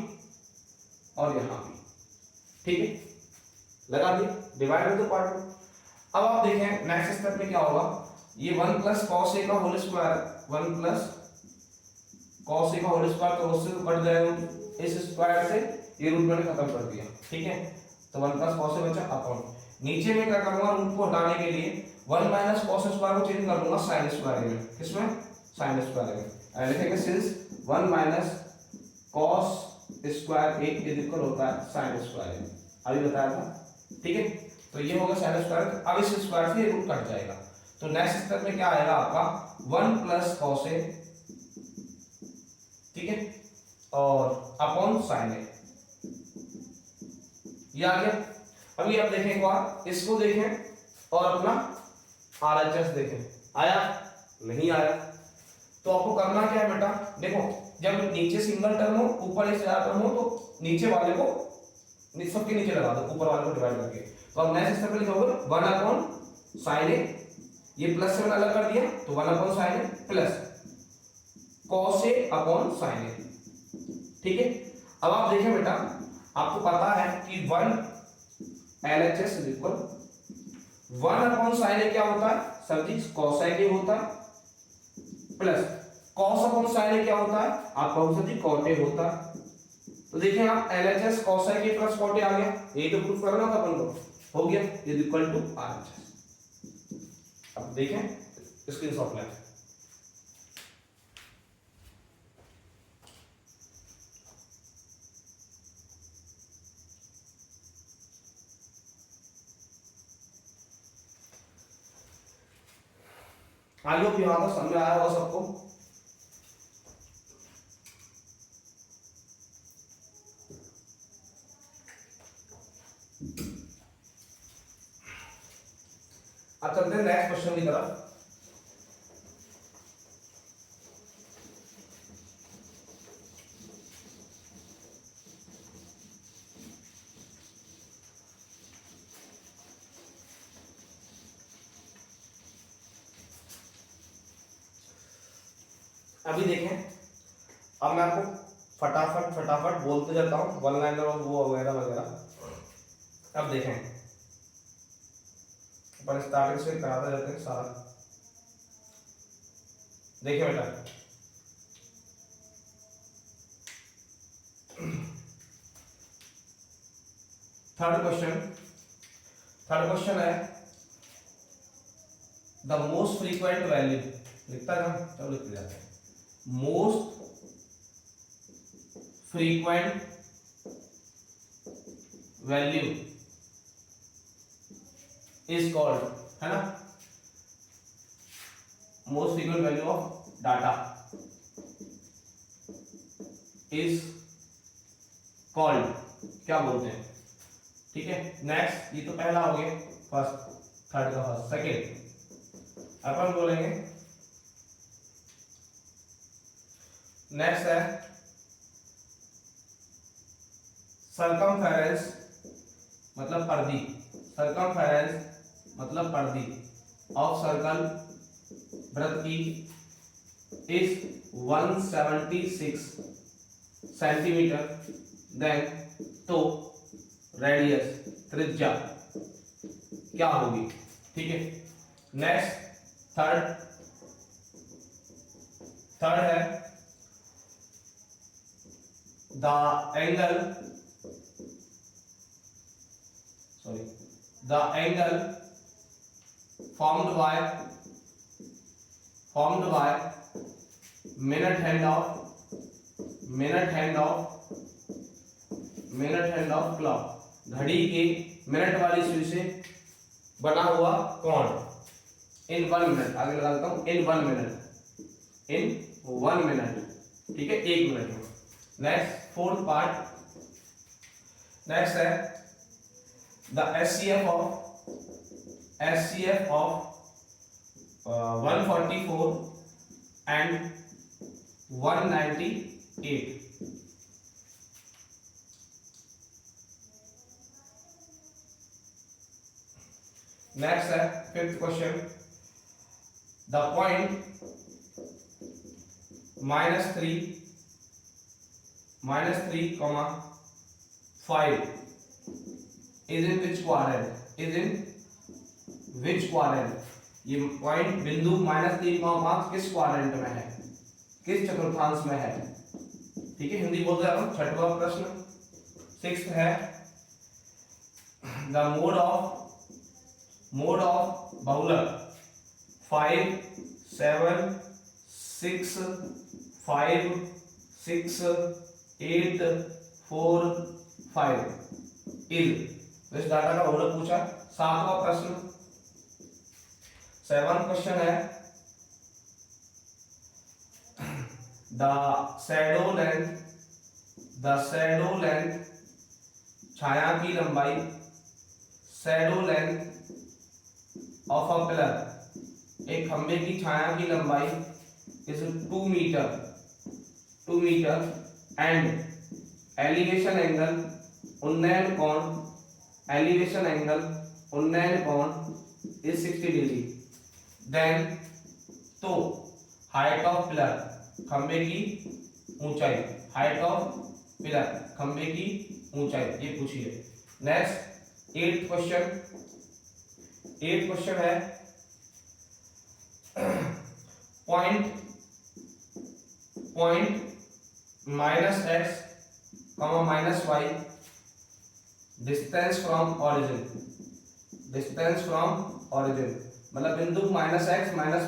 और यहां भी, ठीक है, लगा दिया, डिवाइड विद द पार्ट में। अब आप देखें नेक्स्ट स्टेप में क्या होगा, ये 1 प्लस cos A का whole square 1 plus cos A का होल स्क्वायर, तो उससे तो कट जाएगा इस स्क्वायर से, ये रूट मैंने खत्म कर दिया, ठीक है। तो 1 प्लस cos A बचा अपॉन, नीचे में क्या करूंगा रूट को हटाने के लिए 1 माइनस cos स्क्वायर को चेंज कर दूंगा sin स्क्वायर में, किसमें sin स्क्वायर में, और लिखेंगे since 1 minus cos square A is equal होता है sin स्क्वायर में, अभी बताया था, ठीक है। तो ये होगा sin स्क्वायर, अब इस स्क्वायर से रूट कट जाएगा, तो नेक्स्ट स्टेप में क्या आएगा आपका 1 प्लस cos A, ठीक है, और अपॉन sin A, ये आ गया। अभी आप देखें एक बार, इसको देखें और अपना RHS देखें, आया नहीं आया? तो आपको करना क्या है बेटा, देखो जब नीचे सिंगल टर्म हो ऊपर एक ज्यादा टर्म हो तो नीचे वाले को सबके नीचे लगा दो, ऊपर वाले को डिवाइड करके। तो अब नेक्स्ट स्टेप में लिखोगे 1 अपॉन sin A, ये प्लस से मैंने अलग कर दिया, तो 1 upon sin A plus cos A upon sin A, ठीक है। अब आप देखें बेटा, आपको पता है कि 1 LHS is equal 1 upon sin A क्या होता है सर जी cos A होता है, plus cos upon sin A क्या होता है आप कहो सर जी cot A होता है। तो देखें आप LHS cos A plus cot A आ गया, यही तो प्रूफ करना था अपन को, हो गया इज इक्वल टू RHS। अब देखें स्क्रीनशॉट लें, आई होप यहां तक समझ आया होगा सबको। अब चलते हैं नेक्स्ट क्वेश्चन की तरफ। अभी देखें, अब मैं आपको फटाफट फटाफट बोलते जाता हूँ, वन लाइनर और वो वगैरह वगैरह। अब देखें, पर स्टार्टिंग से कराते जाते हैं सारा। देखिए बेटा, थर्ड क्वेश्चन है द मोस्ट फ्रीक्वेंट वैल्यू। लिखता है ना, चलो लिखते जाते हैं। Most frequent value is called, है ना, most frequent value of data is called, क्या बोलते हैं? ठीक है, नेक्स्ट, ये तो पहला हो गया, फर्स्ट, थर्ड का फर्स्ट। सेकेंड अपन बोलेंगे, नेक्स्ट है सरकमफेरेंस मतलब परिधि, सरकमफेरेंस मतलब परिधि ऑफ सर्कल, वृत्त की, इज 176 सेंटीमीटर, देन तो रेडियस त्रिज्या क्या होगी? ठीक है, नेक्स्ट थर्ड है the angle formed by minute hand of clock, घड़ी के मिनट वाली सुई से बना हुआ कोण, इन 1 मिनट, आगे लगा देता हूं, इन 1 मिनट, ठीक है, 1 मिनट में। नेक्स्ट फोर्थ पार्ट, नेक्स्ट है the SCF of 144 and 198। Next है fifth question, the point -3, is in which quadrant? ये पॉइंट बिंदु -3, किस क्वाड्रेंट में है, किस चतुर्थांश में है? ठीक है, हिंदी बोल रहा हूं। छठवां प्रश्न, सिक्स्थ है द मोड ऑफ बहुलक 5 7 6 5 6 8 4 5 इज इस डाटा का बहुलक पूछा। सातवां प्रश्न, 7वां क्वेश्चन है द शैडो लेंथ छाया की लंबाई, shadow length of a pillar, एक खंबे की छाया की लंबाई is 2 metre and elevation angle उन्नयन कोण इज 60 डिग्री। देन तो हाइट ऑफ पिलर, खंबे की ऊंचाई, हाइट ऑफ पिलर, खंबे की ऊंचाई, ये पूछिए। नेक्स्ट एट क्वेश्चन है point -x, -y distance from origin, मतलब बिंदु -x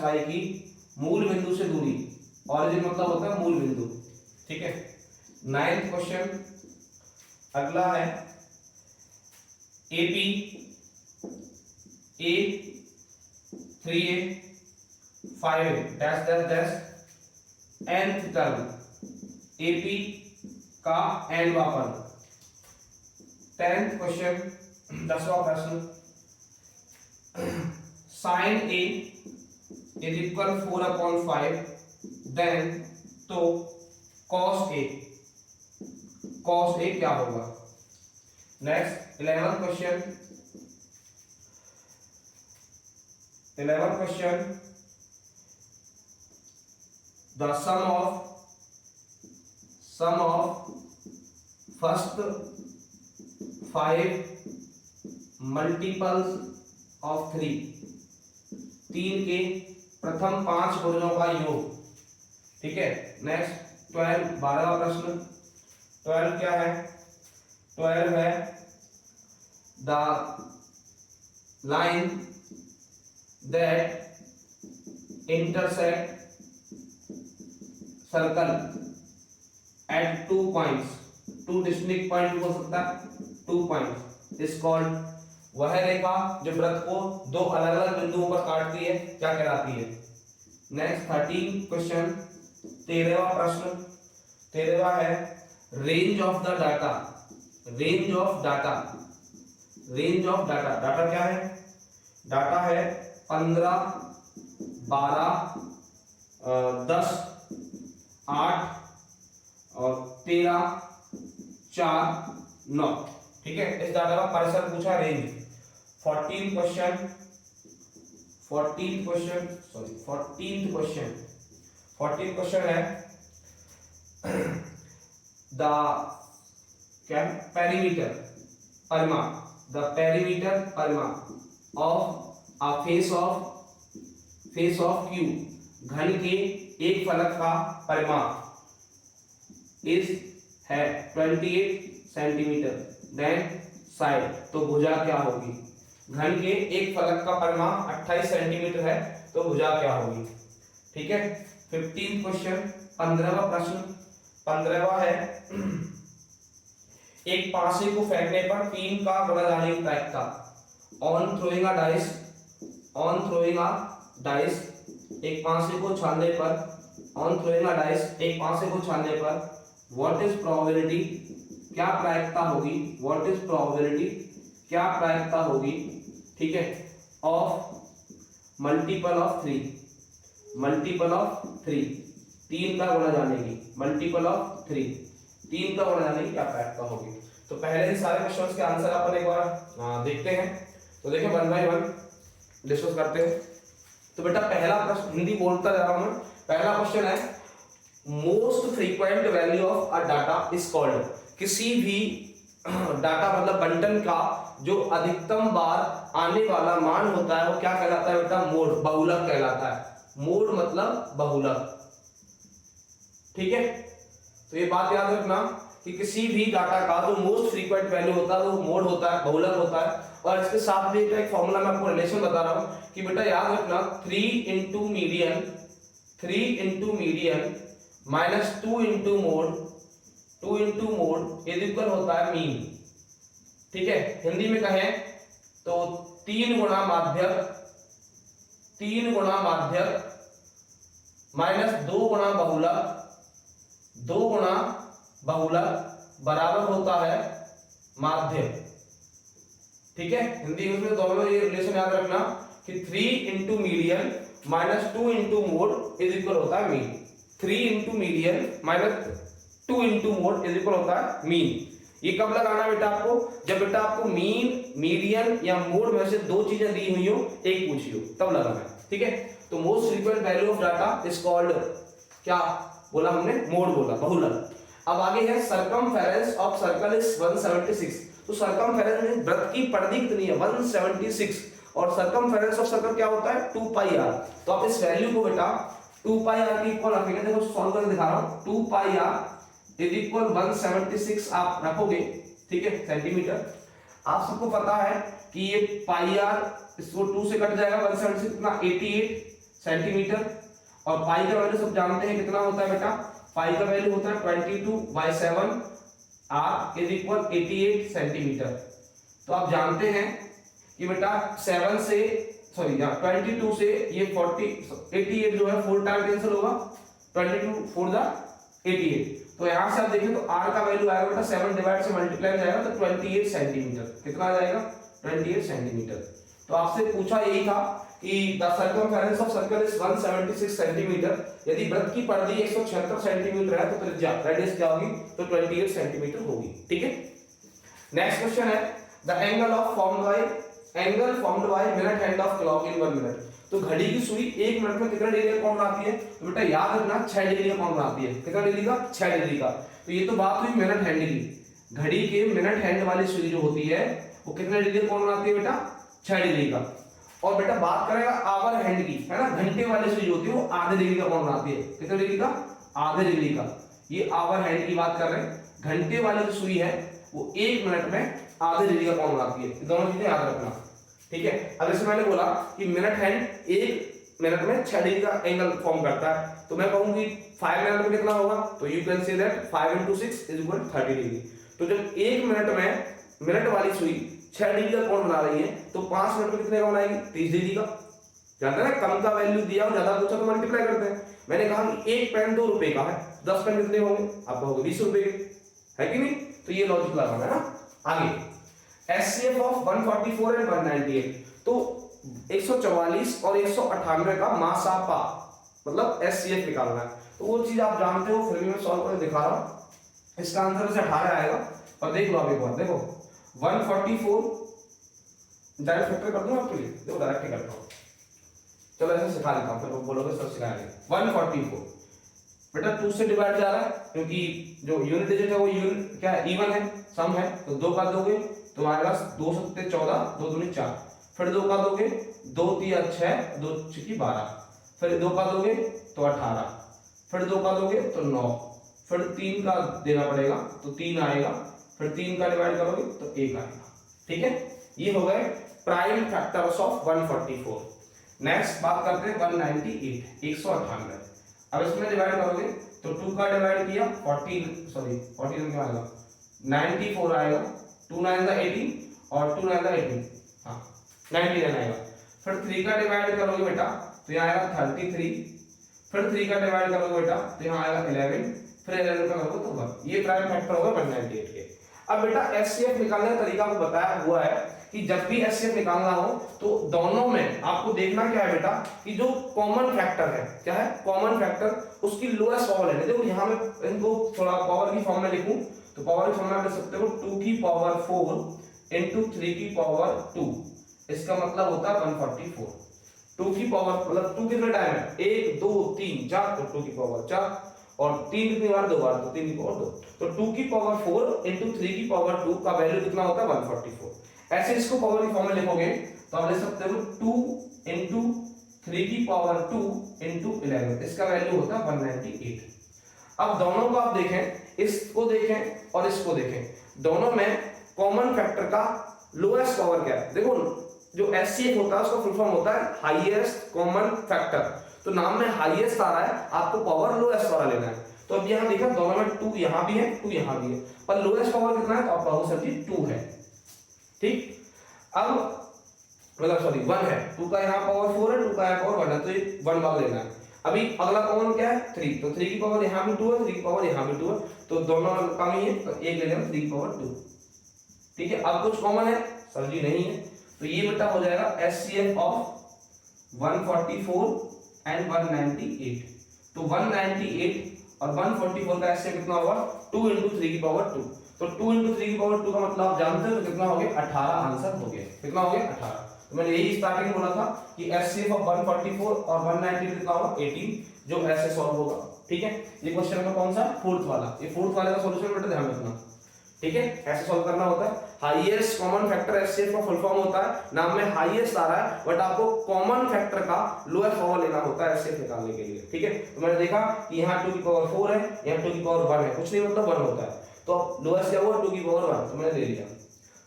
-y की मूल बिंदु से दूरी, ओरिजिन मतलब होता है मूल बिंदु। ठीक है, नाइन्थ क्वेश्चन अगला है AP A 3A 5A dash dash dash nth term, AP का n वापन। 10th क्वेश्चन, 10वां प्रश्न, sin A is equal 4/5, then तो cos A क्या होगा? Next 11th question, the sum of first 5 multiples of 3, 3 के प्रथम 5 गुणनों का योग। ठीक है, नेक्स्ट 12, 12वां प्रश्न। 12 क्या है? 12 है the line that intersect circle eight 2 points, 2 distinct point हो सकता है, 2 पॉइंट इज कॉल्ड, वह रेखा जो वृत्त को 2 अलग अलग बिंदुओं पर काटती है क्या कहलाती है? नेक्स्ट 13 क्वेश्चन, 13वां प्रश्न। 13वां है range of the data, range of data, range of data. Data क्या है? डाटा है 15, 12, 10, 8 और 13, 4, 9। ठीक है, इस डाटा का परिसर पूछा, range. 14 question, 14 question, sorry 14th question, 14 question है द क्या? पेरीमीटर, परिमाप, द पेरीमीटर, परिमाप of a face of Q, घन के एक फलक का परिमाप इज है 28 सेंटीमीटर, देन साइड, तो भुजा क्या होगी? घन के एक फलक का परिमाप 28 सेंटीमीटर है, तो भुजा क्या होगी? ठीक है। 15 क्वेश्चन, 15वां प्रश्न। 15वां है एक पासे को फेंकने पर 3 का गुणा जाने की प्रायिकता। On throwing a dice, on throwing a dice, एक पासे को छानने पर, ऑन थ्रोइंग अ डाइस, एक पासे को छानने पर व्हाट इज प्रोबेबिलिटी, क्या प्रायिकता होगी? व्हाट इज प्रोबेबिलिटी, क्या प्रायिकता होगी? ठीक है, of multiple of 3, multiple of 3, 3 का गुणा जाने की, मल्टीपल ऑफ 3, 3 का गुणा जाने की क्या प्रायिकता होगी? तो पहले इन सारे क्वेश्चंस के आंसर अपन एक बार देखते हैं। तो देखिए 1 बाय 1 डिस्कस करते हैं। तो बेटा पहला प्रश्न, हिंदी बोलता जा रहा हूं मैं। पहला क्वेश्चन है most frequent value of a data is called, किसी भी डाटा मतलब बंटन का जो अधिकतम बार आने वाला मान होता है वो क्या कहलाता है बेटा? मोड, बहुलक कहलाता है। मोड मतलब बहुलक। ठीक है, तो ये बात याद रखना कि किसी भी डाटा का जो मोस्ट फ्रीक्वेंट वैल्यू होता है वो मोड होता है, बहुलक होता है। और इसके साथ में एक फॉर्मूला मैं आपको रिलेशन बता रहा हूं कि बेटा याद रखना 3 into median, 3 into median minus 2 into mode, 2 into mode is equal होता है मीन। ठीक है, हिंदी में कहें तो 3 गुणा माध्यक, 3 गुणा माध्यक माइनस 2 गुणा बहुलक, 2 गुणा बहुलक बराबर होता है माध्य। ठीक है, हिंदी में दोनों ये रिलेशन याद रखना कि 3 into median minus 2 into mode is equal होता है mean. 3 into median minus 2 into mode is equal होता है मीन। ये कब लगाना बेटा आपको? जब बेटा आपको मीन, मीडियन या मोड में से 2 चीजें दी हुई हो, एक पूछी हो, तब लगाना है। ठीक है, तो most frequent value of data is called, क्या बोला हमने? मोड बोला, बहुलक। अब आगे है सरकमफेरेंस ऑफ सर्कल इज 176। तो सरकमफेरेंस में वृत्त की परिधि कितनी है? 176। और सरकमफेरेंस ऑफ सर्कल क्या होता है? 2 पाई आर। तो आप इस वैल्यू को बेटा 2 पाई आर की इक्वल रखेंगे। देखो सॉल्व करके दिखा रहा हूं। 2 पाई आर इज इक्वल 176 आप रखोगे। ठीक है, सेंटीमीटर। आप सबको पता है कि ये पाई आर इसको 2 से कट जाएगा, 176 कितना? 88 सेंटीमीटर। और पाई का वैल्यू सब जानते हैं कितना होता है बेटा? पाई का वैल्यू होता है 22/7 आर इज इक्वल 88 सेंटीमीटर। तो आप जानते हैं कि बेटा 7 से सॉरी 22 से ये 88 जो है 4 टाइम कैंसिल होगा, 22 4 द 88। तो यहां से आप देखें तो r का वैल्यू आएगा बेटा 7 डिवाइड से मल्टीप्लाई जाएगा तो 28 सेंटीमीटर। कितना आ जाएगा? 28 सेंटीमीटर। तो आपसे पूछा यही था कि the circumference of circle is 176 centimetre. यदि वृत्त की परिधि 176 सेंटीमीटर है तो त्रिज्या रेडियस क्या होगी? तो 28 सेंटीमीटर होगी। ठीक है, नेक्स्ट क्वेश्चन है the angle of formed by, angle formed by minute hand of clock in 1 minute. तो घड़ी की सुई 1 मिनट में कितना डिग्री का कोण बनाती है? तो बेटा याद रखना 6 डिग्री का कोण बनाती है। कितना डिग्री का? 6 डिग्री का। तो ये तो बात हुई मिनट हैंड की। घड़ी के मिनट हैंड वाली सुई जो होती है वो कितने डिग्री का कोण बनाती है बेटा? 6 डिग्री का। और बेटा बात करेगा आवर हैंड की, है ना, घंटे वाली सुई होती है वो आधे डिग्री का कोण बनाती है। कितने डिग्री का? आधे डिग्री का। ये आवर हैंड की बात कर रहे हैं। घंटे वाली जो सुई है वो 1 मिनट में आधे डिग्री का कोण बनाती है। दोनों चीजें याद रखना, ठीक है। अब जैसे मैंने बोला कि मिनट हैंड 1 मिनट में 6 डिग्री का एंगल फॉर्म करता है, तो मैं कहूंगी 5 मिनट में कितना होगा? तो you can say that 5 × 6 = 30 degree. तो जब 1 मिनट में मिनट वाली सुई 6 डिग्री का कोण बना रही है तो 5 मिनट में कितने का बनाएगी? 30 डिग्री का। जानते हैं ना, कम का वैल्यू दिया और ज्यादा पूछा तो मल्टीप्लाई करते हैं। मैंने कहा कि 1 पेन 2 रुपए का है, 10 पेन कितने होंगे? आप कहोगे 20 रुपए के, है कि नहीं? तो ये लॉजिक लगाना है ना। आगे HCF ऑफ 144 एंड 198, तो 144 और 198 का मासापा मतलब HCF निकालना है। तो वो चीज आप जानते हो, फिर भी मैं सॉल्व करके दिखा रहा हूं। इसका आंसर से 18 आएगा। और देख लो आप एक बार, देखो 144 डायरेक्ट फैक्टर कर दूं आपके लिए, देखो डायरेक्ट ही करता हूं। चलो ऐसे सिखा देता हूं, फिर वो बोलोगे सर सिखाएंगे। 144 बेटा 2 से डिवाइड जा रहा है क्योंकि जो यूनिट डिजिट है वो यूनिट क्या है? इवन है, सम है। तो 2 का दोगे तो आएगा 2 7 14, 2 दूनी 4। फिर 2 का दोगे 2 3 6, 2 6 12। फिर 2 का दोगे तो 18। फिर 2 का दोगे तो 9। फिर 3 का देना पड़ेगा तो 3 आएगा। फिर 3 का डिवाइड करोगे तो 1 आएगा, ठीक है। ये हो गए प्राइम फैक्टर्स ऑफ 144। नेक्स्ट बात करते हैं 198, 198। अब इसमें डिवाइड करोगे तो 2 का डिवाइड किया 14 क्या आएगा? 94 आएगा। 2 9 18 और 2 9 18, हाँ 99 आएगा। फिर 3 का डिवाइड करोगे बेटा तो यहाँ आएगा 33। फिर 3 का डिवाइड करोगे बेटा तो यहाँ आएगा 11। फिर 11 का करोगे तो 1। ये प्राइम फैक्टर होगा 198 के। अब बेटा HCF निकालने का तरीका आपको बताया हुआ है कि जब भी HCF निकालना हो तो दोनों में आपको देखना क्या है बेटा कि जो कॉमन फैक्टर है, क्या है? कॉमन फैक्टर, उसकी लोएस्ट पावर है। देखो यहाँ में इनको थोड़ा पावर की फॉर्म में लिखूं तो पावर की फॉर्म में लिख सकते हो 2 की पावर 4 into 3 की पावर 2। इसका मतलब होता है 144। 2 की पावर मतलब 2 कितने टाइम है? 1 2 3 4, तो 2 की पावर 4। और 3 कितनी बार? 2 बार, तो 3 की पावर 2। तो 2 की पावर 4 into 3 की पावर 2 का वैल्यू कितना होता है? 144। ऐसे इसको पावर की फॉर्म में लिखोगे तो आप लिख सकते हो 2 into 3 की पावर 2 into 11। इसका वैल्यू होता है 198। अब दोनों को आप देखें, इसको देखें और इसको देखें, दोनों में कॉमन फैक्टर का लोएस्ट पावर क्या है? देखो जो HCF होता है उसका फुल फॉर्म होता है हाईएस्ट कॉमन फैक्टर। तो नाम में हाईएस्ट आ रहा है, आपको पावर लोएस्ट वाला लेना है। तो अब यहाँ देखा दोनों में 2 यहाँ भी है 2 यहाँ भी है, पर लोएस्ट पावर कितना है? तो आप कहो सर जी 2 है, ठीक। अब मतलब सॉरी 1 है, 2 का यहाँ पावर 4 है, 2 का यहाँ पावर 1 है, तो ये 1 वाला लेना है। अभी अगला कॉमन क्या है? 3। तो 3 की पावर यहाँ भी 2 है, 3 की पावर यहाँ भी 2 है, तो दोनों कम ही है, तो एक ले लेना 3 की पावर 2, ठीक है। अब कुछ कॉमन है? सर जी नहीं है। तो ये बेटा हो जाएगा HCF ऑफ 144 एंड 198। तो 198 और 144 का HCF कितना होगा? 2 into 3 की पावर 2। तो 2 into 3 की पावर 2 का मतलब आप जानते हो तो कितना हो गया? 18 आंसर हो गया। कितना हो गया? 18। तो मैंने यही स्टार्टिंग में बोला था कि HCF ऑफ 144 और 198 कितना होगा? 18, जो ऐसे सॉल्व होगा, ठीक है। ये क्वेश्चन नंबर कौन सा? फोर्थ वाला। ये फोर्थ वाले का सॉल्यूशन बेटा ध्यान रखना, ठीक है। ऐसे सॉल्व करना होता है। हाईएस्ट कॉमन फैक्टर HCF का फुल फॉर्म होता है, नाम में हाईएस्ट आ रहा है, बट आपको कॉमन फैक्टर का लोएस्ट पावर लेना होता है HCF निकालने के लिए, ठीक है। तो मैंने देखा कि यहाँ 2 की पावर 4 है, यहाँ 2 की पावर 1 है, कुछ नहीं मतलब 1 होता है, तो लोएस्ट क्या हुआ? 2 की पावर 1, तो मैंने ले लिया।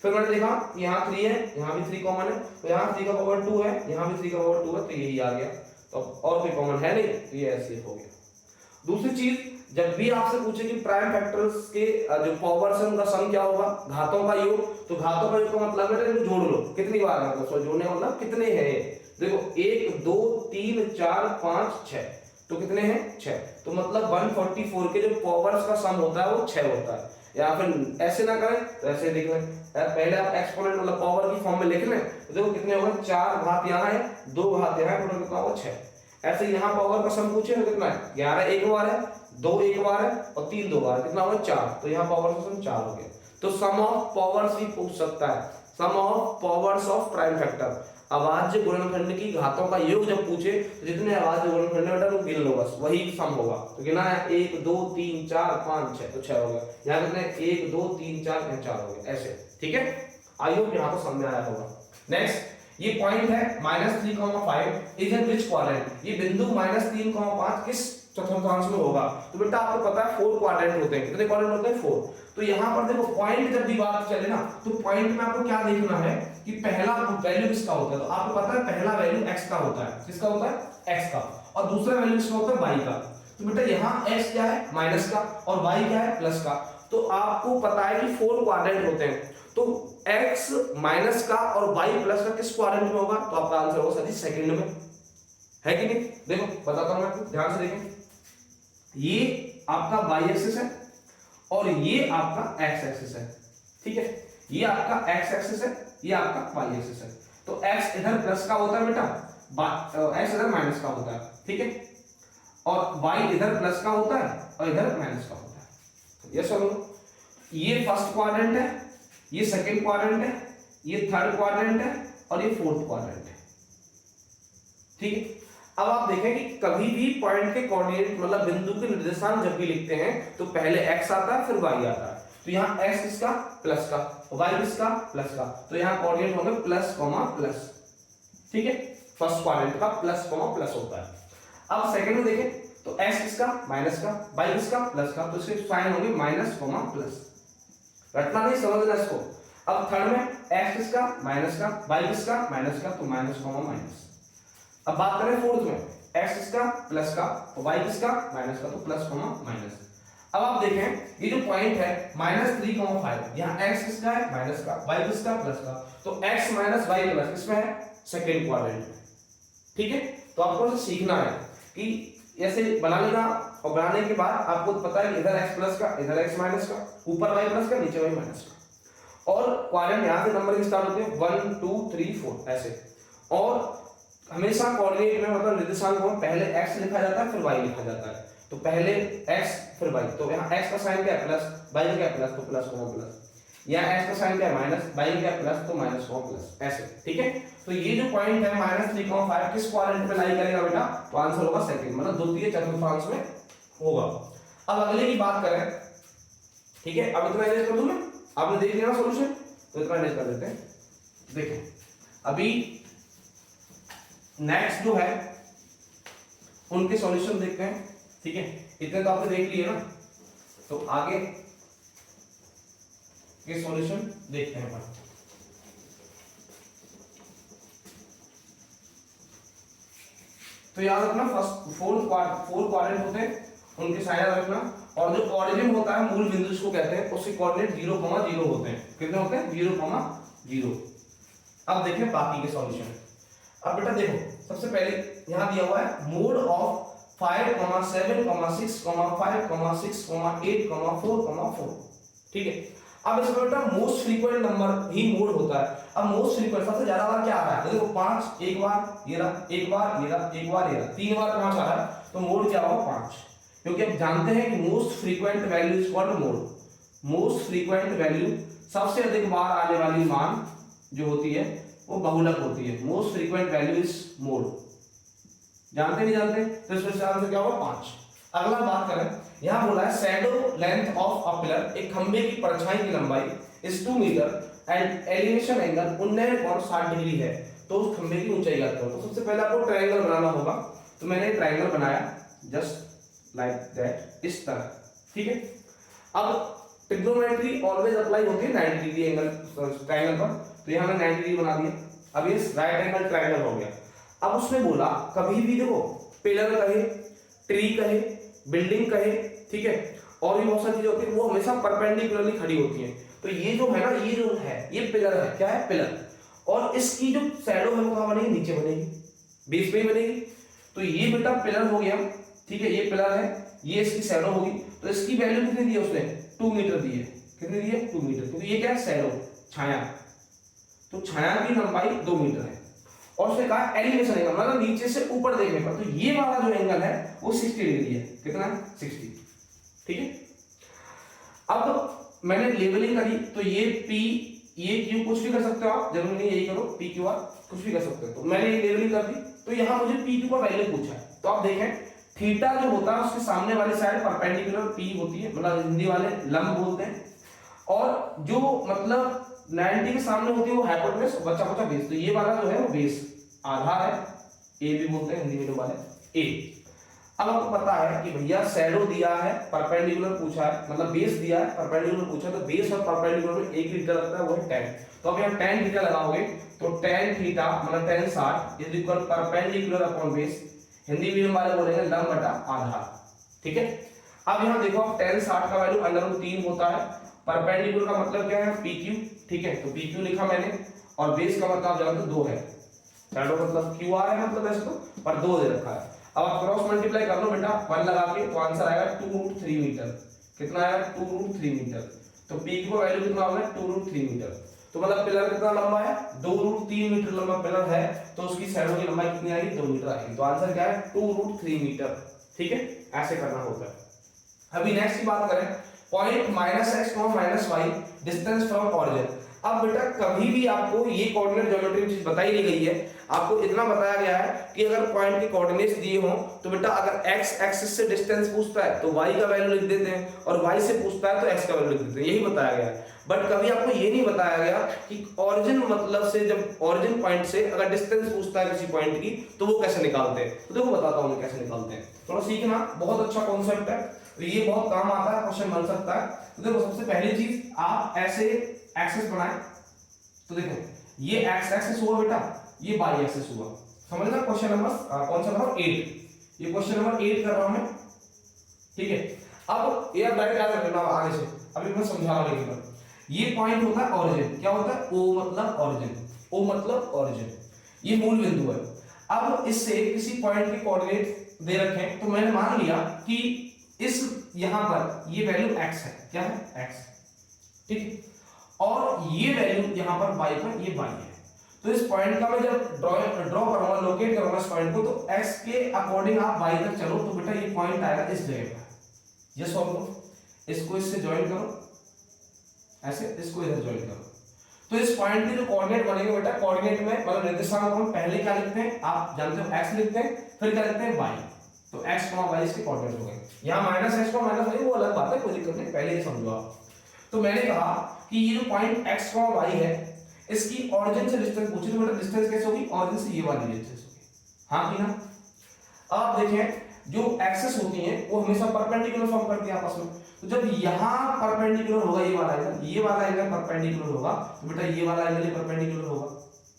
फिर मैंने देखा यहाँ 3 है, यहाँ भी 3 कॉमन है, तो यहाँ 3 का पावर 2 है, यहाँ भी 3 का पावर 2 है, तो यही आ गया। तो और कोई कॉमन है नहीं, तो ये HCF हो गया। दूसरी चीज, जब भी आपसे पूछे कि प्राइम फैक्टर्स के जो पावर्स हैं उनका सम क्या होगा? घातों का योग। तो घातों का योग का मतलब है जोड़ लो, कितनी बार है मतलब जोड़ने का मतलब कितने हैं? देखो 1 2 3 4 5 6, तो कितने हैं? 6। तो मतलब 144 के जो पावर्स का सम होता है वो 6 होता है। या फिर ऐसे ना करें तो ऐसे लिख लें, पहले आप एक्सपोनेंट मतलब पावर की फॉर्म में लिख लें, तो देखो कितने होगा? 4 घात यहाँ है, 2 घात यहाँ है, टोटल कितना होगा? 6। ऐसे यहाँ पावर का सम पूछे तो कितना है? 11 एक बार है, 2 एक बार है और 3 दो बार है, कितना होगा? 4। तो यहाँ पावर का सम 4 हो गया। तो सम ऑफ पावर्स भी पूछ सकता है, sum of powers of prime factor. अभाज्य गुणनखंड की घातों का योग जब पूछे तो जितने अभाज्य गुणनखंड है बेटा वो गिन लो बस, वही सम होगा। तो गिना है 1 2 3 4 5 6, तो 6 हो गया। यहाँ कितने 1 2 3 4 4 हो गए ऐसे, ठीक है। आई होप यहाँ तो समझ आया होगा। नेक्स्ट ये पॉइंट है -3,5 इज इन विच क्वाड्रेंट, ये बिंदु -3,5 किस चतुर्थांश में होगा। तो बेटा आपको पता है 4 क्वाड्रेंट होते हैं, कितने क्वाड्रेंट होते हैं 4। तो यहाँ पर देखो पॉइंट जब भी बात चले ना तो पॉइंट में आपको क्या देखना है कि पहला वैल्यू किसका होता है। तो आपको पता है पहला वैल्यू x का होता है, किसका होता है x का, और दूसरा वैल्यू किसका होता है y का। तो बेटा यहाँ x क्या है माइनस का और y क्या है प्लस का। तो आपको पता है कि 4 क्वाड्रेंट होते हैं, तो x माइनस का और y प्लस का किस क्वाड्रेंट में होगा। तो आपका आंसर होगा सर जी सेकंड में, है कि नहीं। देखो बताता हूं मैं आपको, ध्यान से देखें, ये आपका y एक्सिस है और ये आपका x एक्सिस है, ठीक है। ये आपका x एक्सिस है, ये आपका y एक्सिस है। तो x इधर प्लस का होता है बेटा, x इधर माइनस का होता है, ठीक है, और y इधर प्लस का होता है और इधर माइनस का होता है। ये सब ये फर्स्ट क्वाड्रेंट है, ये सेकंड क्वाड्रेंट है, ये थर्ड क्वाड्रेंट है और ये फोर्थ क्वाड्रेंट है, ठीक है। अब आप देखें कि कभी भी पॉइंट के कोऑर्डिनेट मतलब बिंदु के निर्देशांक जब भी लिखते हैं तो पहले x आता है फिर y आता है। तो यहाँ x किसका प्लस का, y किसका प्लस का, तो यहाँ कोऑर्डिनेट होंगे प्लस कॉमा प्लस, ठीक है। फर्स्ट क्वाड्रेंट का प्लस कॉमा प्लस होता है। अब सेकंड में देखें तो x किसका माइनस का, y किसका प्लस का, तो इसके साइन होंगे माइनस कॉमा प्लस, रटना नहीं समझना इसको। अब थर्ड में x किसका माइनस का, y किसका माइनस का, तो माइनस कॉमा माइनस। अब बात करें फोर्थ में, x किसका प्लस का और y किसका माइनस का, तो प्लस कॉमा माइनस। अब आप देखें ये जो पॉइंट है -3,5, यहाँ x किसका है माइनस का, y किसका प्लस का, तो x माइनस y प्लस किसमें है सेकंड क्वाड्रेंट में, ठीक है। तो आपको इसे सीखना है कि ऐसे बना लेना, और बनाने के बाद आपको पता है कि इधर x प्लस का, इधर x माइनस का, ऊपर y प्लस का, नीचे y माइनस का, और क्वाड्रेंट यहाँ से नंबर स्टार्ट होते हैं 1 2 3 4 ऐसे। और हमेशा कोऑर्डिनेट में मतलब निर्देशांक में पहले x लिखा जाता है फिर y लिखा जाता है। तो पहले x फिर y, तो यहाँ x का साइन क्या है प्लस, y का क्या है प्लस, तो प्लस कॉमा प्लस, यहाँ x का साइन क्या है माइनस, y का क्या है प्लस, तो माइनस कॉमा प्लस ऐसे, ठीक है। तो ये जो पॉइंट है -3,5 किस क्वाड्रेंट में लाई करेगा बेटा, तो आंसर होगा सेकंड, मतलब द्वितीय चतुर्थांश में होगा। अब अगले की बात करें, ठीक है। अब इतना एरेंज कर दूं मैं, आपने देख लिया ना सॉल्यूशन, तो इतना एरेंज कर देते हैं। देखें अभी नेक्स्ट जो है उनके सॉल्यूशन देखते हैं, ठीक है। इतने तो आपने देख लिए ना, तो आगे के सॉल्यूशन देखते हैं अपन। तो याद रखना फर्स्ट फोर क्वाड्रेंट होते हैं, उनके साइन याद रखना, और जो ऑरिजिन होता है मूल बिंदु जिसको कहते हैं उसके कोऑर्डिनेट 0,0 होते हैं। कितने होते हैं 0,0। अब देखें बाकी के सॉल्यूशन। अब बेटा देखो सबसे पहले यहां दिया हुआ है मोड ऑफ 5, 7, 6, 5, 6, 8, 4, 4, ठीक है। अब इसमें बेटा मोस्ट फ्रीक्वेंट नंबर ही मोड होता है। अब मोस्ट फ्रीक्वेंट सबसे ज्यादा बार क्या आ रहा है, देखो 5 एक बार ये रहा, एक बार ये रहा, एक बार ये रहा, 3 बार 5 आ रहा है, तो मोड क्या होगा 5, क्योंकि आप जानते हैं कि most frequent value is called mode. Most frequent value सबसे अधिक बार आने वाली मान जो होती है वो बहुलक होती है। Most frequent value is mode, जानते नहीं जानते, तो इसमें से आंसर क्या होगा 5। अगला बात करें, यहां बोला है shadow length of a pillar, एक खंबे की परछाई की लंबाई is 2 metre and elevation angle 19.60 degree है, तो उस खंबे की ऊंचाई ज्ञात करो। तो सबसे पहले आपको ट्रायंगल बनाना होगा, तो मैंने एक ट्रायंगल बनाया जस्ट लाइक दैट, इस तरह, ठीक है। अब ट्रिग्नोमेट्री ऑलवेज अप्लाई होती है 90 डिग्री एंगल ट्रायंगल पर, तो यहां मैंने 90 डिग्री बना दिया। अब ये राइट एंगल ट्रायंगल हो गया। अब उसने बोला कभी भी देखो पिलर कहे, ट्री कहे, बिल्डिंग कहे, ठीक है, और भी बहुत सारी चीजें होती है, वो हमेशा परपेंडिकुलरली खड़ी होती हैं। तो ये जो है ना, ये जो है ये पिलर है, क्या है पिलर, और इसकी जो शैडो है वो कहां बनेगी, नीचे बनेगी, बेस पे ही बनेगी। तो ये बेटा पिलर हो गया, ठीक है, ये पिलर है, ये इसकी शैडो होगी। तो इसकी वैल्यू कितनी दी है उसने, 2 मीटर दी है। कितनी दी है 2 मीटर, क्योंकि ये क्या है शैडो, छाया, तो छाया की लंबाई 2 मीटर है। और उसने कहा एलिवेशन एंगल मतलब नीचे से ऊपर देखने पर, तो ये वाला जो एंगल है वो 60 डिग्री है। कितना है 60, ठीक है। अब मैंने लेबलिंग करी, तो ये P ये Q कुछ भी कर सकते हो आप, जरूरी नहीं यही करो, P Q R कुछ भी कर सकते हैं। तो मैंने ये लेवलिंग कर दी। तो यहाँ मुझे P2 का वैल्यू पूछा है, तो आप देखें थीटा जो होता है उसके सामने वाली साइड परपेंडिकुलर P होती है, मतलब हिंदी वाले लंब बोलते हैं, और जो मतलब 90 के सामने होती है वो हाइपोटेनस, बचा बचा बेस। तो ये वाला जो है वो बेस आधार है, ए भी बोलते हैं हिंदी मीडियम वाले ए। अब आपको पता है कि भैया शैडो दिया है, परपेंडिकुलर पूछा है, मतलब बेस दिया है, परपेंडिकुलर पूछा है, तो बेस और परपेंडिकुलर में एक ही थीटा लगता है, वो है tan। तो अब यहाँ tan थीटा लगाओगे तो tan थीटा मतलब tan 60 is equal perpendicular upon base, Hindi medium वाले बोलेंगे लंब बटा आधार, ठीक है। अब यहाँ देखो tan 60 का वैल्यू √3 होता है, परपेंडिकुलर का मतलब क्या है PQ, ठीक है, तो PQ लिखा मैंने, और बेस का मतलब जानते हो 2 है, शैडो मतलब QR है, मतलब ऐसे तो पर 2 दे रखा है। अब आप क्रॉस मल्टीप्लाई कर लो बेटा 1 लगा के, तो आंसर आएगा 2√3 मीटर। कितना आएगा 2√3 मीटर। तो PQ का वैल्यू कितना होगा 2√3 मीटर। तो मतलब पिलर कितना लंबा है 2√3 मीटर लंबा पिलर है, तो उसकी शैडो की लंबाई कितनी आएगी 2 मीटर आएगी। तो आंसर क्या है 2√3 मीटर, ठीक है, ऐसे करना होता है। अभी नेक्स्ट की बात करें, point -x, -y distance from origin. अब बेटा कभी भी आपको ये कोऑर्डिनेट ज्योमेट्री चीज बताई नहीं गई है, आपको इतना बताया गया है कि अगर पॉइंट के कोऑर्डिनेट्स दिए हों तो बेटा अगर x एक्सिस से डिस्टेंस पूछता है तो y का वैल्यू लिख देते हैं, और y से पूछता है तो x का वैल्यू लिख देते हैं, यही बताया गया है। बट कभी आपको ये नहीं बताया गया कि ऑरिजिन मतलब से, जब ऑरिजिन पॉइंट से अगर डिस्टेंस पूछता है किसी पॉइंट की तो वो कैसे निकालते हैं। तो देखो बताता हूँ कैसे निकालते हैं, थोड़ा सीखना, बहुत अच्छा कॉन्सेप्ट है, तो ये बहुत काम आता है, क्वेश्चन बन सकता है। तो देखो सबसे पहली चीज आप ऐसे एक्सिस बनाए, तो देखो ये x एक्सिस हुआ बेटा, ये y एक्सिस हुआ, समझना। क्वेश्चन नंबर कौन सा नंबर 8, ये क्वेश्चन नंबर 8 कर रहा हूं मैं, ठीक है। अब ये डायरेक्ट याद रखना आगे से, अभी मैं समझा रहा हूं। ये पॉइंट होता है ऑरिजिन, क्या होता है o मतलब ऑरिजिन, o मतलब ऑरिजिन, ये मूल बिंदु है। अब इससे किसी पॉइंट के कोऑर्डिनेट दे रखे हैं, तो मैंने मान लिया कि इस यहां पर ये वैल्यू x है, क्या है x, ठीक है, और ये वैल्यू यहां पर y पर ये y है। तो इस पॉइंट का मैं जब ड्रॉ करूंगा, लोकेट करूंगा इस पॉइंट को, तो x के अकॉर्डिंग आप y तक चलो, तो बेटा ये पॉइंट आएगा इस जगह पर। ये सॉल्व करो, इसको इससे ज्वाइन करो, ऐसे इसको इधर ज्वाइन करो, तो इस पॉइंट के जो कोऑर्डिनेट बनेंगे बेटा, कोऑर्डिनेट में मतलब निर्देशांक हम पहले क्या लिखते हैं, आप जानते हो x लिखते हैं, फिर क्या लिखते हैं y। तो x, y इसके कोऑर्डिनेट हो गए। यहां -x, -y वो अलग बात है, कोई दिक्कत नहीं, पहले ही समझो आप। तो मैंने कहा कि ये जो पॉइंट x, y है, इसकी ऑरिजिन से डिस्टेंस पूछी, तो बेटा डिस्टेंस कैसे होगी, ऑरिजिन से ये वाली डिस्टेंस होगी, हाँ कि ना। आप देखें जो एक्सिस होती हैं वो हमेशा परपेंडिकुलर फॉर्म करती है आपस में। तो जब यहाँ परपेंडिकुलर होगा ये वाला एंगल, ये वाला एंगल परपेंडिकुलर होगा, तो बेटा ये वाला एंगल ही परपेंडिकुलर होगा,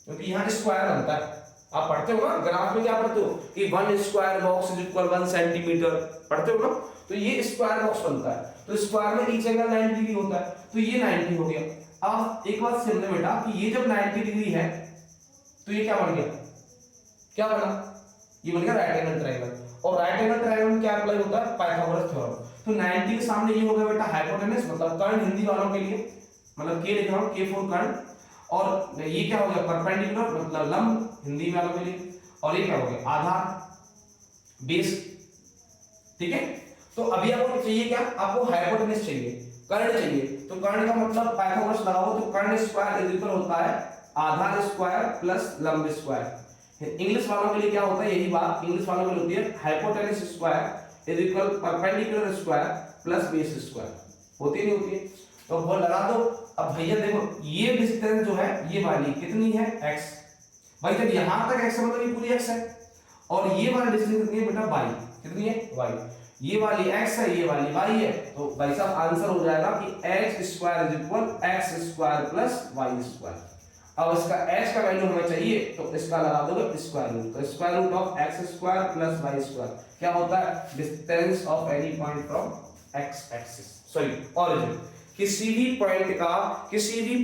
क्योंकि यहाँ स्क्वायर बनता है। आप पढ़ते हो ना ग्राफ में, क्या पढ़ते हो कि 1 square box is equal 1 centimetre, पढ़ते हो ना। तो ये स्क्वायर बॉक्स बनता है, तो स्क्वायर में ईच एंगल 90 डिग्री होता है, तो ये 90 हो गया। अब एक बात समझो बेटा कि ये जब 90 डिग्री है तो ये क्या बन गया, क्या बना, ये बन गया राइट एंगल ट्रायंगल। और राइट एंगल ट्रायंगल में क्या अप्लाई होता है, पाइथागोरस थ्योरम। तो 90 के सामने ये हो गया बेटा हाइपोटेनस, मतलब कर्ण हिंदी वालों के लिए, मतलब के लिख रहा हूं, के फॉर कर्ण। और ये क्या हो गया परपेंडिकुलर, मतलब लंब हिंदी वालों के लिए। और ये क्या हो गया आधार, बेस, ठीक है। तो अभी आपको चाहिए क्या, आपको हाइपोटेनस चाहिए, कर्ण चाहिए। तो कर्ण का मतलब पाइथागोरस लगाओ, तो कर्ण स्क्वायर इज इक्वल होता है आधार स्क्वायर प्लस लंब स्क्वायर। इंग्लिश वालों के लिए क्या होता है, यही बात इंग्लिश वालों के लिए होती है, hypotenuse square is equal perpendicular square plus base square, होती नहीं होती है। तो वो लगा दो। अब भैया देखो ये डिस्टेंस जो है ये वाली कितनी है x, भाई जब यहां तक x है मतलब ये पूरी x है, और ये वाली डिस्टेंस कितनी है बेटा y, कितनी है y, ये वाली x है ये वाली y है। तो भाई साहब आंसर हो जाएगा कि x square is equal x square plus y square. अब इसका h का वैल्यू हमें चाहिए, तो इसका लगा दोगे स्क्वायर रूट, तो square root of x square plus y square क्या होता है, distance of any point from x axis, sorry origin. किसी भी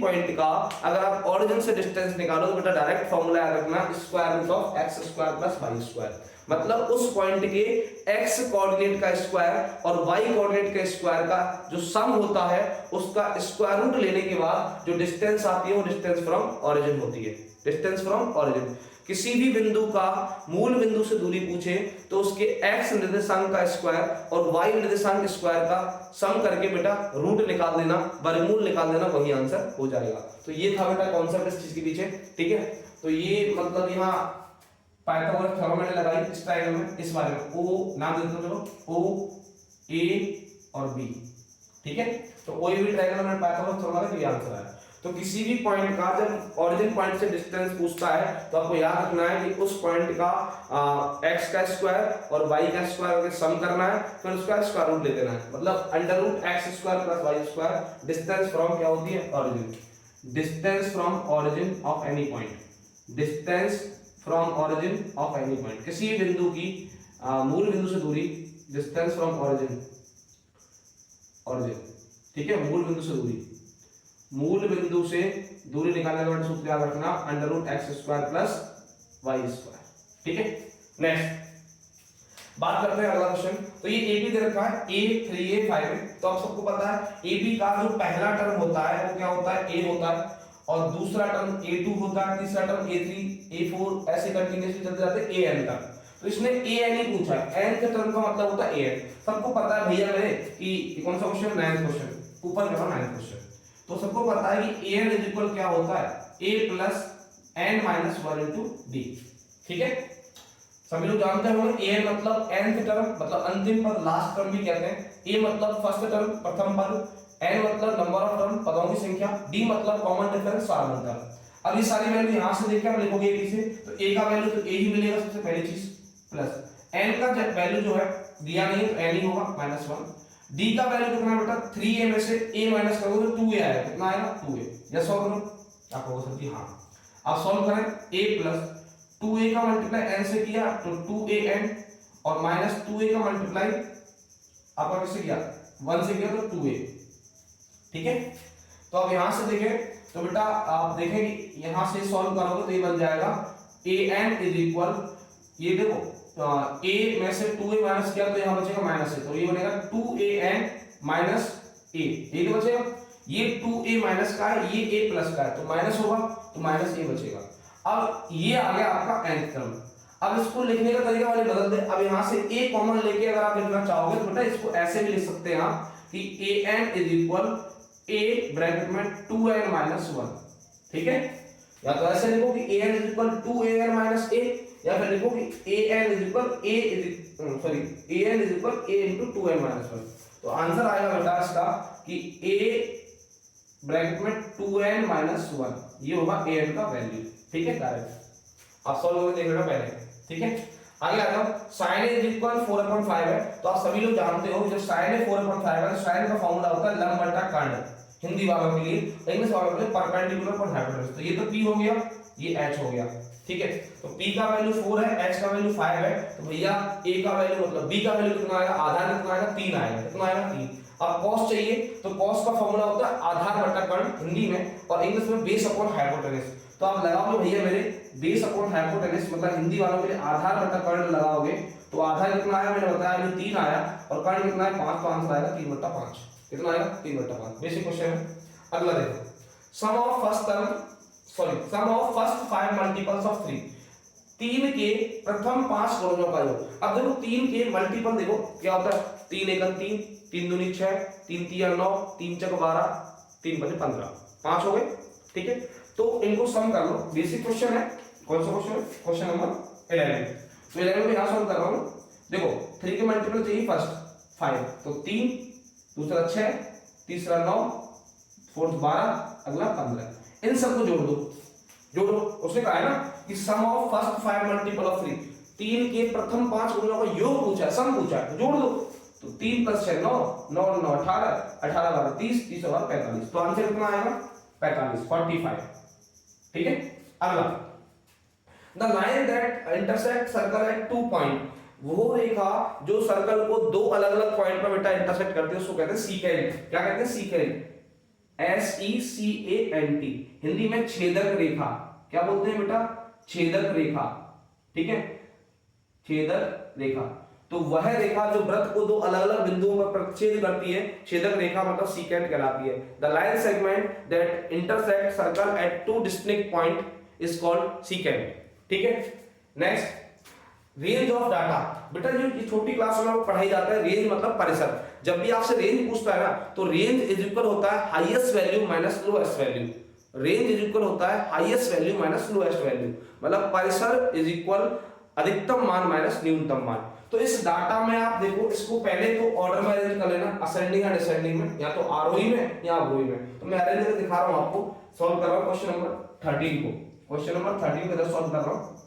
पॉइंट का अगर आप ऑरिजिन से डिस्टेंस निकालो तो बेटा डायरेक्ट फॉर्मूला याद रखना, square root of x square plus y square. मतलब उस पॉइंट के x कोऑर्डिनेट का स्क्वायर और y कोऑर्डिनेट के स्क्वायर का जो सम होता है उसका स्क्वायर रूट लेने के बाद जो डिस्टेंस आती है वो डिस्टेंस फ्रॉम ऑरिजिन होती है, डिस्टेंस फ्रॉम ऑरिजिन। किसी भी बिंदु का मूल बिंदु से दूरी पूछे तो उसके x निर्देशांक का स्क्वायर और y निर्देशांक स्क्वायर का सम करके बेटा रूट निकाल देना, वर्गमूल निकाल देना, वही आंसर हो जाएगा। तो ये था बेटा कॉन्सेप्ट इस चीज के पीछे, ठीक है। तो ये मतलब यहाँ पाइथागोरस थ्योरम मैंने लगाई इस ट्रायंगल में, इस बारे में ओ नाम देते हो, चलो ओ ए और बी, ठीक है। तो कोई भी ट्रायंगल में पाइथागोरस थ्योरम लगा तो ये आंसर आया। तो किसी भी पॉइंट का जब ओरिजिन पॉइंट से डिस्टेंस पूछता है तो आपको याद रखना है कि उस पॉइंट का x का स्क्वायर और y का स्क्वायर का सम करना है, फिर उसका स्क्वायर रूट ले देना है, मतलब under root x square plus y square distance from क्या होती है origin, distance from origin of any point, distance from origin of any point, किसी बिंदु की मूल बिंदु से दूरी, डिस्टेंस फ्रॉम ओरिजिन, ओरिजिन, ठीक है, मूल बिंदु से दूरी, मूल बिंदु से दूरी निकालने का सूत्र याद रखना under root X square plus Y square, ठीक है। नेक्स्ट बात करते हैं अगला क्वेश्चन। तो ये ए बी दे रखा है, ए 3 ए 5 है, तो आप सबको पता है ए बी का जो पहला टर्म होता है वो क्या होता है, ए होता है, और दूसरा टर्म a2 होता है, तीसरा टर्म a3 a4 ऐसे कंटिन्यूअसली चलते जाते हैं an तक। तो इसने an ही पूछा है, n के टर्म का मतलब होता है an। सबको पता है भैया मेरे कि कौन सा क्वेश्चन, 9th क्वेश्चन, ऊपर का 9th क्वेश्चन। तो सबको पता है कि an इज इक्वल क्या होता है, a plus n minus 1 into d, ठीक है। सभी लोग जानते होंगे an मतलब nth टर्म मतलब अंतिम पद, लास्ट टर्म भी कहते हैं, a मतलब फर्स्ट टर्म प्रथम पद, n मतलब नंबर ऑफ टर्म पदों की संख्या, d मतलब कॉमन डिफरेंस साधारणतः। अब ये सारी वैल्यू यहां से देख के हम लिखोगे a से, तो a का वैल्यू तो a ही मिलेगा सबसे पहली चीज, प्लस n का वैल्यू जो है दिया नहीं तो n ही होगा -1, d का वैल्यू कितना बेटा 3a में से a माइनस करोगे तो 2a आएगा, कितना आएगा 2a, या सॉल्व करो आप होगा सर जी, हां आप सॉल्व करें a प्लस 2a का मल्टीप्लाई n से किया तो 2an और माइनस 2a का मल्टीप्लाई आपका किससे किया 1 से किया तो 2a, ठीक है। तो अब यहां से देखें तो बेटा आप देखें कि यहां से सॉल्व करोगे तो ये बन जाएगा an इज इक्वल, ये देखो a में से 2a माइनस किया तो यहां बचेगा माइनस a, तो ये बनेगा 2an माइनस a, ये क्या बचेगा, ये 2a माइनस का है, ये a प्लस का है, तो माइनस होगा तो माइनस a बचेगा। अब ये आ गया आपका nth टर्म। अब इसको लिखने का तरीका वाले बदल दे, अब यहां से a कॉमन लेके अगर आप लिखना चाहोगे तो बेटा इसको ऐसे भी लिख सकते हैं आप कि an is equal a bracket में 2n माइनस 1, ठीक है। या तो ऐसे लिखो कि an is equal 2an minus a, या फिर लिखो कि an is equal an is equal a into 2n minus 1। तो आंसर आएगा बेटा इसका कि a ब्रैकेट में 2n माइनस 1, ये होगा an का वैल्यू, ठीक है। डायरेक्ट आप सॉल्व करके देख लेना पहले, ठीक है। आगे आ जाओ, sin a इज इक्वल 4/5 है, तो आप सभी लोग जानते हो जब sin a 4/5 है, sin का फार्मूला होता है लंब बटा कर्ण, हिंदी वालों के लिए, इंग्लिश वालों के लिए परपेंडिकुलर पर हाइपोटेनस। तो ये तो p हो गया, ये h हो गया, ठीक है। तो p का वैल्यू 4 है, h का वैल्यू 5 है, तो भैया a का वैल्यू मतलब b का वैल्यू कितना आएगा, आधार कितना आएगा 3 आएगा, कितना आएगा 3। अब cos चाहिए तो cos का फार्मूला होता है आधार बटा कर्ण हिंदी में, और इंग्लिश में बेस अपॉन हाइपोटेनस। तो आप लगाओगे भैया मेरे बेस अपॉन हाइपोटेनस मतलब हिंदी वालों के लिए आधार बटा कर्ण लगाओगे, तो आधार कितना आया मैंने बताया अभी 3 आया, और कर्ण कितना है 5, तो आंसर आएगा 3/5, कितना आएगा 3/5। बेसिक क्वेश्चन है। अगला देखो, सम ऑफ फर्स्ट 5 मल्टीपल्स ऑफ 3, 3 के प्रथम 5 गुणनों का योग। अब देखो 3 के मल्टीपल देखो क्या होता है, 3 एकम 3, 3 दूनी 6, 3 तिया 9, 3 चक 12, 3 पंजे 15, 5 हो गए, ठीक है। तो इनको सम कर लो, बेसिक क्वेश्चन है। कौन सा क्वेश्चन है, क्वेश्चन नंबर 11। तो 11 में यहां सॉल्व कर रहा हूं, देखो 3 के मल्टीपल चाहिए फर्स्ट 5, तो 3, दूसरा 6, तीसरा 9, फोर्थ 12, अगला 15, इन सबको जोड़ दो, जोड़ो। उसने कहा है ना कि सम ऑफ फर्स्ट 5 मल्टीपल ऑफ 3, 3 के प्रथम 5 गुणनों का योग पूछा है, सम पूछा है, तो जोड़ दो। तो 3 + 6 9, 9 9 18, 18 12 30, 30 और 45, तो आंसर कितना आएगा 45, ठीक है। अगला, the line that intersect circle eight 2 point, वो रेखा जो सर्कल को 2 अलग अलग पॉइंट पर बेटा इंटरसेक्ट करती है उसको कहते हैं सीकेंट। क्या कहते हैं, सीकेंट, SECANT, हिंदी में छेदक रेखा। क्या बोलते हैं बेटा, छेदक रेखा, ठीक है, छेदक रेखा। तो वह रेखा जो वृत्त को 2 अलग अलग बिंदुओं पर प्रतिच्छेद करती है, छेदक रेखा मतलब सीकेंट कहलाती है। The line segment that intersect circle eight 2 distinct point is called secant, ठीक है। नेक्स्ट, रेंज ऑफ डाटा, बेटा जो छोटी क्लास में पढ़ाई जाता है रेंज मतलब परिसर। जब भी आपसे रेंज पूछता है ना तो रेंज इज इक्वल होता है highest value minus lowest value. Range is equal होता है highest value minus lowest value, मतलब परिसर इज इक्वल अधिकतम मान माइनस न्यूनतम मान। तो इस डाटा में आप देखो, इसको पहले तो ऑर्डर में अरेंज कर लेना, असेंडिंग या डिसेंडिंग में, या तो आरोही में या अवरोही में। तो मैं अरेंज करके दिखा रहा हूं आपको, सॉल्व कर रहा हूं क्वेश्चन नंबर 13 को। क्वेश्चन नंबर 13 को इधर सॉल्व कर रहा हूं।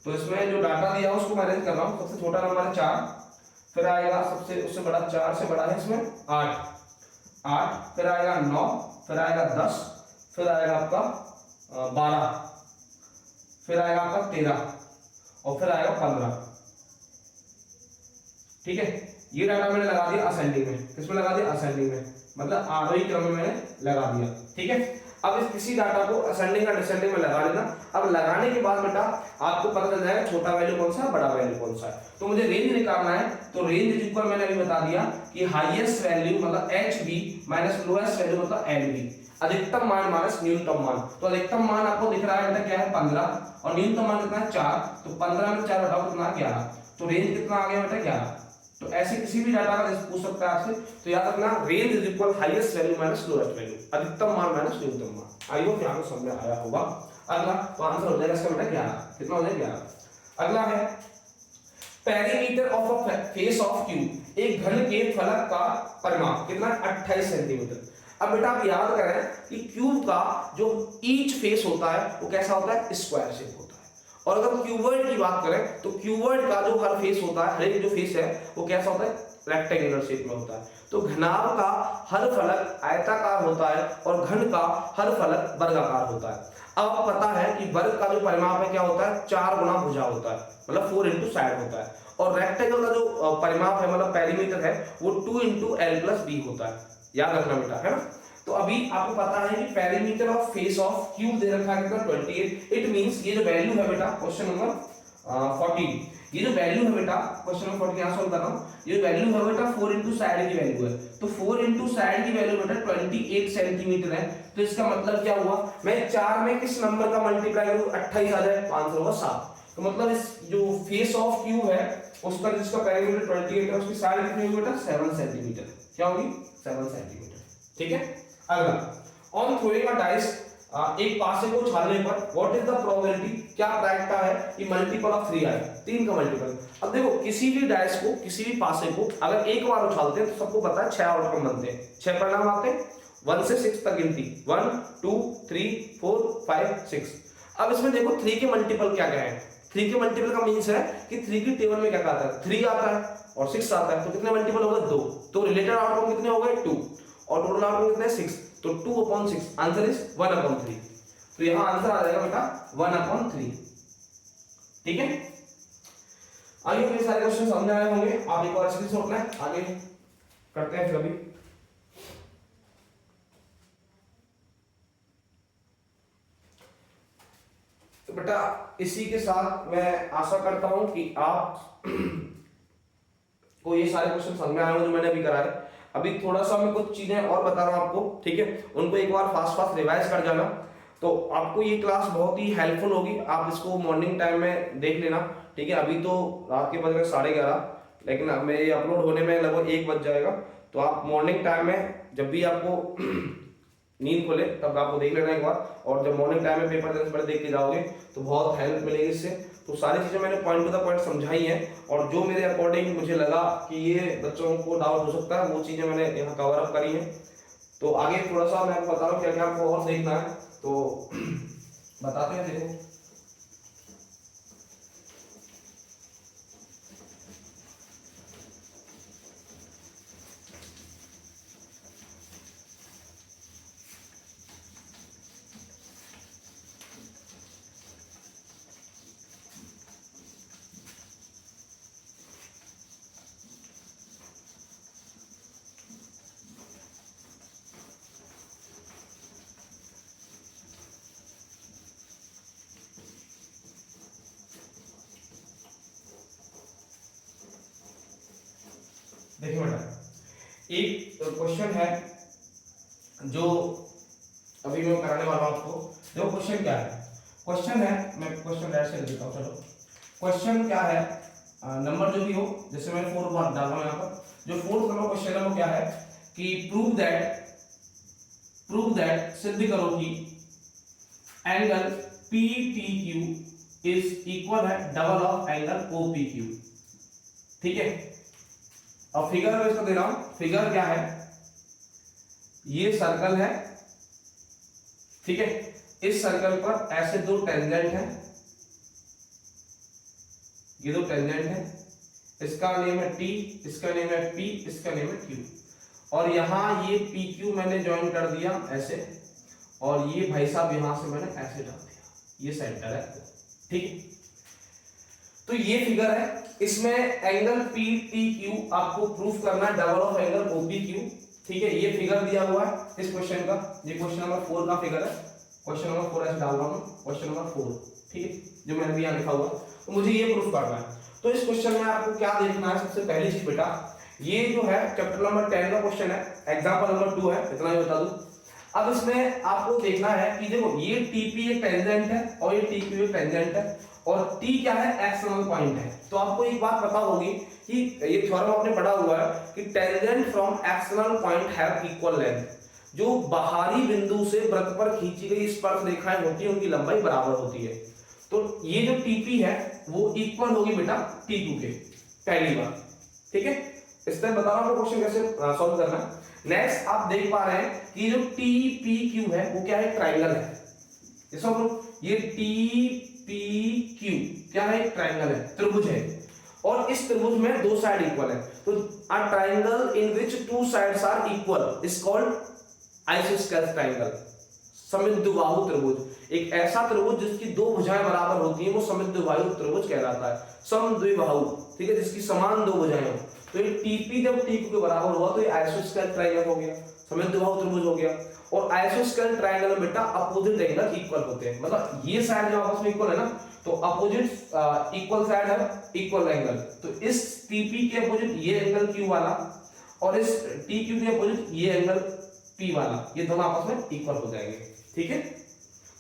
तो इसमें जो डाटा दिया है उसको मैं अरेंज कर रहा हूं। सबसे छोटा नंबर है 4, फिर आएगा सबसे उससे बड़ा 4 से बड़ा है इसमें 8, फिर आएगा 9, फिर आएगा 10, फिर आएगा आपका 12, फिर आएगा आपका 13 और फिर आएगा 15। ठीक है, ये डाटा मैंने लगा दिया असेंडिंग में। किसमें लगा दिया? असेंडिंग में, मतलब आरोही क्रम में मैंने लगा दिया। ठीक है, अब इस किसी डाटा को असेंडिंग और डिसेंडिंग में लगा लेना। अब लगाने के बाद बेटा आपको पता चल जाएगा छोटा वैल्यू कौन सा है, बड़ा वैल्यू कौन सा है। तो मुझे रेंज निकालना है, तो रेंज इज इक्वल मैंने अभी बता दिया कि हाईएस्ट वैल्यू मतलब HB माइनस लोएस्ट वैल्यू मतलब LB, अधिकतम मान माइनस न्यूनतम मान। तो अधिकतम मान आपको दिख रहा है बेटा क्या है 15 और न्यूनतम मान कितना है 4। तो 15 में 4 हटाओ कितना 11। तो रेंज कितना आ गया बेटा 11। तो ऐसे किसी भी डाटा का पूछ सकता है आपसे, तो याद रखना range is equal highest value minus lowest value, अधिकतम मान माइनस न्यूनतम मान। आई होप यहां समझ में आया होगा। अगला तो आंसर हो जाएगा इसका बेटा 11। कितना हो जाएगा 11। अगला है perimeter of a face of cube, एक घन के फलक का परिमाप कितना 28 सेंटीमीटर। अब बेटा आप याद करें कि क्यूब का जो ईच फेस होता है वो कैसा होता है? स्क्वायर शेप होता है। और अगर क्यूबॉइड की बात करें तो क्यूबॉइड का जो हर फेस होता है, हर एक जो फेस है वो कैसा होता है? रेक्टेंगुलर शेप में होता है। तो घनाभ का हर फलक आयताकार होता है और घन का हर फलक वर्गाकार होता है। अब पता है कि वर्ग का जो परिमाप है क्या होता है? 4 गुना भुजा होता है, मतलब 4 इंटू साइड होता है। और रेक्टेंगल का जो परिमाप है मतलब पेरीमीटर है वो 2 इंटू L प्लस B होता है। याद रखना बेटा, है ना। तो अभी आपको पता है कि perimeter of face of cube दे रखा है कितना 28। इट मींस ये जो वैल्यू है बेटा क्वेश्चन नंबर 14, ये जो वैल्यू है बेटा क्वेश्चन नंबर 14 यहां सॉल्व कर रहा हूं। ये वैल्यू है बेटा 4 इंटू साइड की वैल्यू है। तो 4 इंटू साइड की वैल्यू बेटा 28 सेंटीमीटर है। तो इसका मतलब क्या हुआ? मैं 4 में किस नंबर का मल्टीप्लाई करूं 28 आ जाए, तो आंसर होगा 7। तो मतलब इस जो फेस ऑफ क्यूब है उसका जिसका पेरीमीटर 28 है उसकी साइड कितनी होगी बेटा? 7 सेंटीमीटर। क्या होगी? 7 सेंटीमीटर। ठीक है। अगला, ऑन थ्रोइंग अ डाइस, एक पासे को उछालने पर व्हाट इज द प्रोबेबिलिटी, क्या प्रायिकता है कि मल्टीपल ऑफ 3 आए, 3 का मल्टीपल। अब देखो किसी भी डाइस को, किसी भी पासे को अगर एक बार उछालते हैं तो सबको पता है 6 आउटकम बनते हैं, 6 परिणाम आते हैं। 1 से 6 तक गिनती, 1 2 3 4 5 6। अब इसमें देखो 3 के मल्टीपल क्या क्या है। 3 के मल्टीपल का मींस है कि 3 की टेबल में क्या आता है? 3 आता है और 6 आता है। तो कितने मल्टीपल हो गए? 2। तो रिलेटेड आउटकम कितने हो गए? 2 और टोटल आउटकम कितने? 6। तो 2/6 आंसर इज 1/3। तो यहां आंसर आ जाएगा बेटा 1/3। ठीक है। आइए ये सारे क्वेश्चन समझ आए होंगे, आप एक बार स्क्रीनशॉट लें, आगे करते हैं फिर अभी। तो बेटा इसी के साथ मैं आशा करता हूं कि आप को ये सारे क्वेश्चन समझ में आए होंगे जो मैंने अभी कराए। अभी थोड़ा सा मैं कुछ चीजें और बता रहा हूं आपको, ठीक है, उनको एक बार फास्ट फास्ट रिवाइज कर जाना। तो आपको ये क्लास बहुत ही हेल्पफुल होगी, आप इसको मॉर्निंग टाइम में देख लेना। ठीक है, अभी तो रात के बज गए 11:30, लेकिन अब मेरे अपलोड होने में लगभग 1 बज जाएगा। तो आप मॉर्निंग टाइम में जब भी आपको नींद खुले तब आपको देख लेना एक बार, और जब मॉर्निंग टाइम में पेपर देने से पहले देख के जाओगे तो बहुत हेल्प मिलेगी इससे। तो सारी चीजें मैंने पॉइंट टू द पॉइंट समझाई हैं, और जो मेरे अकॉर्डिंग मुझे लगा कि ये बच्चों को डाउट हो सकता है वो चीजें मैंने यहाँ कवर अप करी हैं। तो आगे थोड़ा सा मैं आपको बता रहा हूँ क्या क्या आपको और देखना है, तो बताते हैं। देखो देखिए बेटा, एक क्वेश्चन है जो अभी मैं कराने वाला हूं आपको। देखो क्वेश्चन क्या है। क्वेश्चन है, मैं क्वेश्चन डायरेक्ट से लिख देता हूं। चलो क्वेश्चन क्या है, नंबर जो भी हो, जैसे मैं 4 बार डाल रहा हूं यहाँ पर। जो 4th नंबर क्वेश्चन है वो क्या है कि प्रूव दैट सिद्ध करो कि angle P T Q is equal है double of angle O P Q. ठीक है, अब फिगर में इसको दे रहा हूं, फिगर क्या है, ये सर्कल है, ठीक है, इस सर्कल पर ऐसे दो टेंजेंट हैं, ये दो टेंजेंट है, इसका नेम है टी, इसका नेम है पी, इसका नेम है क्यू, और यहां ये पी क्यू मैंने ज्वाइन कर दिया ऐसे, और ये भाई साहब यहां से मैंने ऐसे डाल दिया, ये सेंटर है। ठीक है, तो ये फिगर है, इसमें एंगल पी टी क्यू आपको प्रूफ करना है double of angle O P Q. ठीक है, ये फिगर दिया हुआ है इस क्वेश्चन का, ये क्वेश्चन नंबर 4 का फिगर है, क्वेश्चन नंबर 4 ऐसे डाल रहा हूं, क्वेश्चन नंबर 4। ठीक है, जो मैंने भी यहाँ लिखा हुआ, तो मुझे ये प्रूफ करना है। तो इस क्वेश्चन में आपको क्या देखना है, सबसे पहली चीज बेटा, ये जो है चैप्टर नंबर 10 का क्वेश्चन है, एग्जांपल नंबर 2 है, इतना ही बता दूं। अब इसमें आपको देखना है कि देखो ये टीपी एक टेंजेंट है और ये टीक्यू एक टेंजेंट है, और टी क्या है, एक्सटर्नल पॉइंट है। तो आपको एक बात पता होगी कि ये थ्योरम आपने पढ़ा हुआ है कि tangent from external point have equal length. जो बाहरी बिंदु से वृत्त पर खींची गई स्पर्श रेखाएं होती हैं, उनकी लंबाई बराबर होती है। तो ये जो टीपी है वो इक्वल होगी बेटा टी क्यू के, पहली बात। ठीक है, इस तरह बता रहा हूं क्वेश्चन कैसे सॉल्व करना है। नेक्स्ट आप देख पा रहे हैं कि जो टी पी क्यू है वो क्या है, ट्राइंगल है। ये टी पी क्यू क्या है, एक ट्राइंगल है, त्रिभुज है, और इस त्रिभुज में दो साइड इक्वल है। तो a triangle in which two sides are equal is called isosceles triangle, समद्विबाहु त्रिभुज। एक ऐसा त्रिभुज जिसकी दो भुजाएं बराबर होती हैं वो समद्विबाहु त्रिभुज कहलाता है, समद्विबाहु। ठीक है, जिसकी समान दो भुजाएं हो। तो ये टीपी जब टी क्यू के बराबर हुआ तो ये आइसोस्केलेस ट्राइंगल हो गया, समद्विबाहु त्रिभुज हो गया। और आइसोस्केलेस ट्राइंगल में बेटा अपोजिट एंगल इक्वल होते हैं, मतलब ये साइड जो आपस में इक्वल है ना, तो अपोजिट इक्वल साइड है इक्वल एंगल। तो इस टीपी के अपोजिट ये एंगल क्यू वाला, और इस टी क्यू के अपोजिट ये एंगल पी वाला, ये दोनों आपस में इक्वल हो जाएंगे। ठीक है,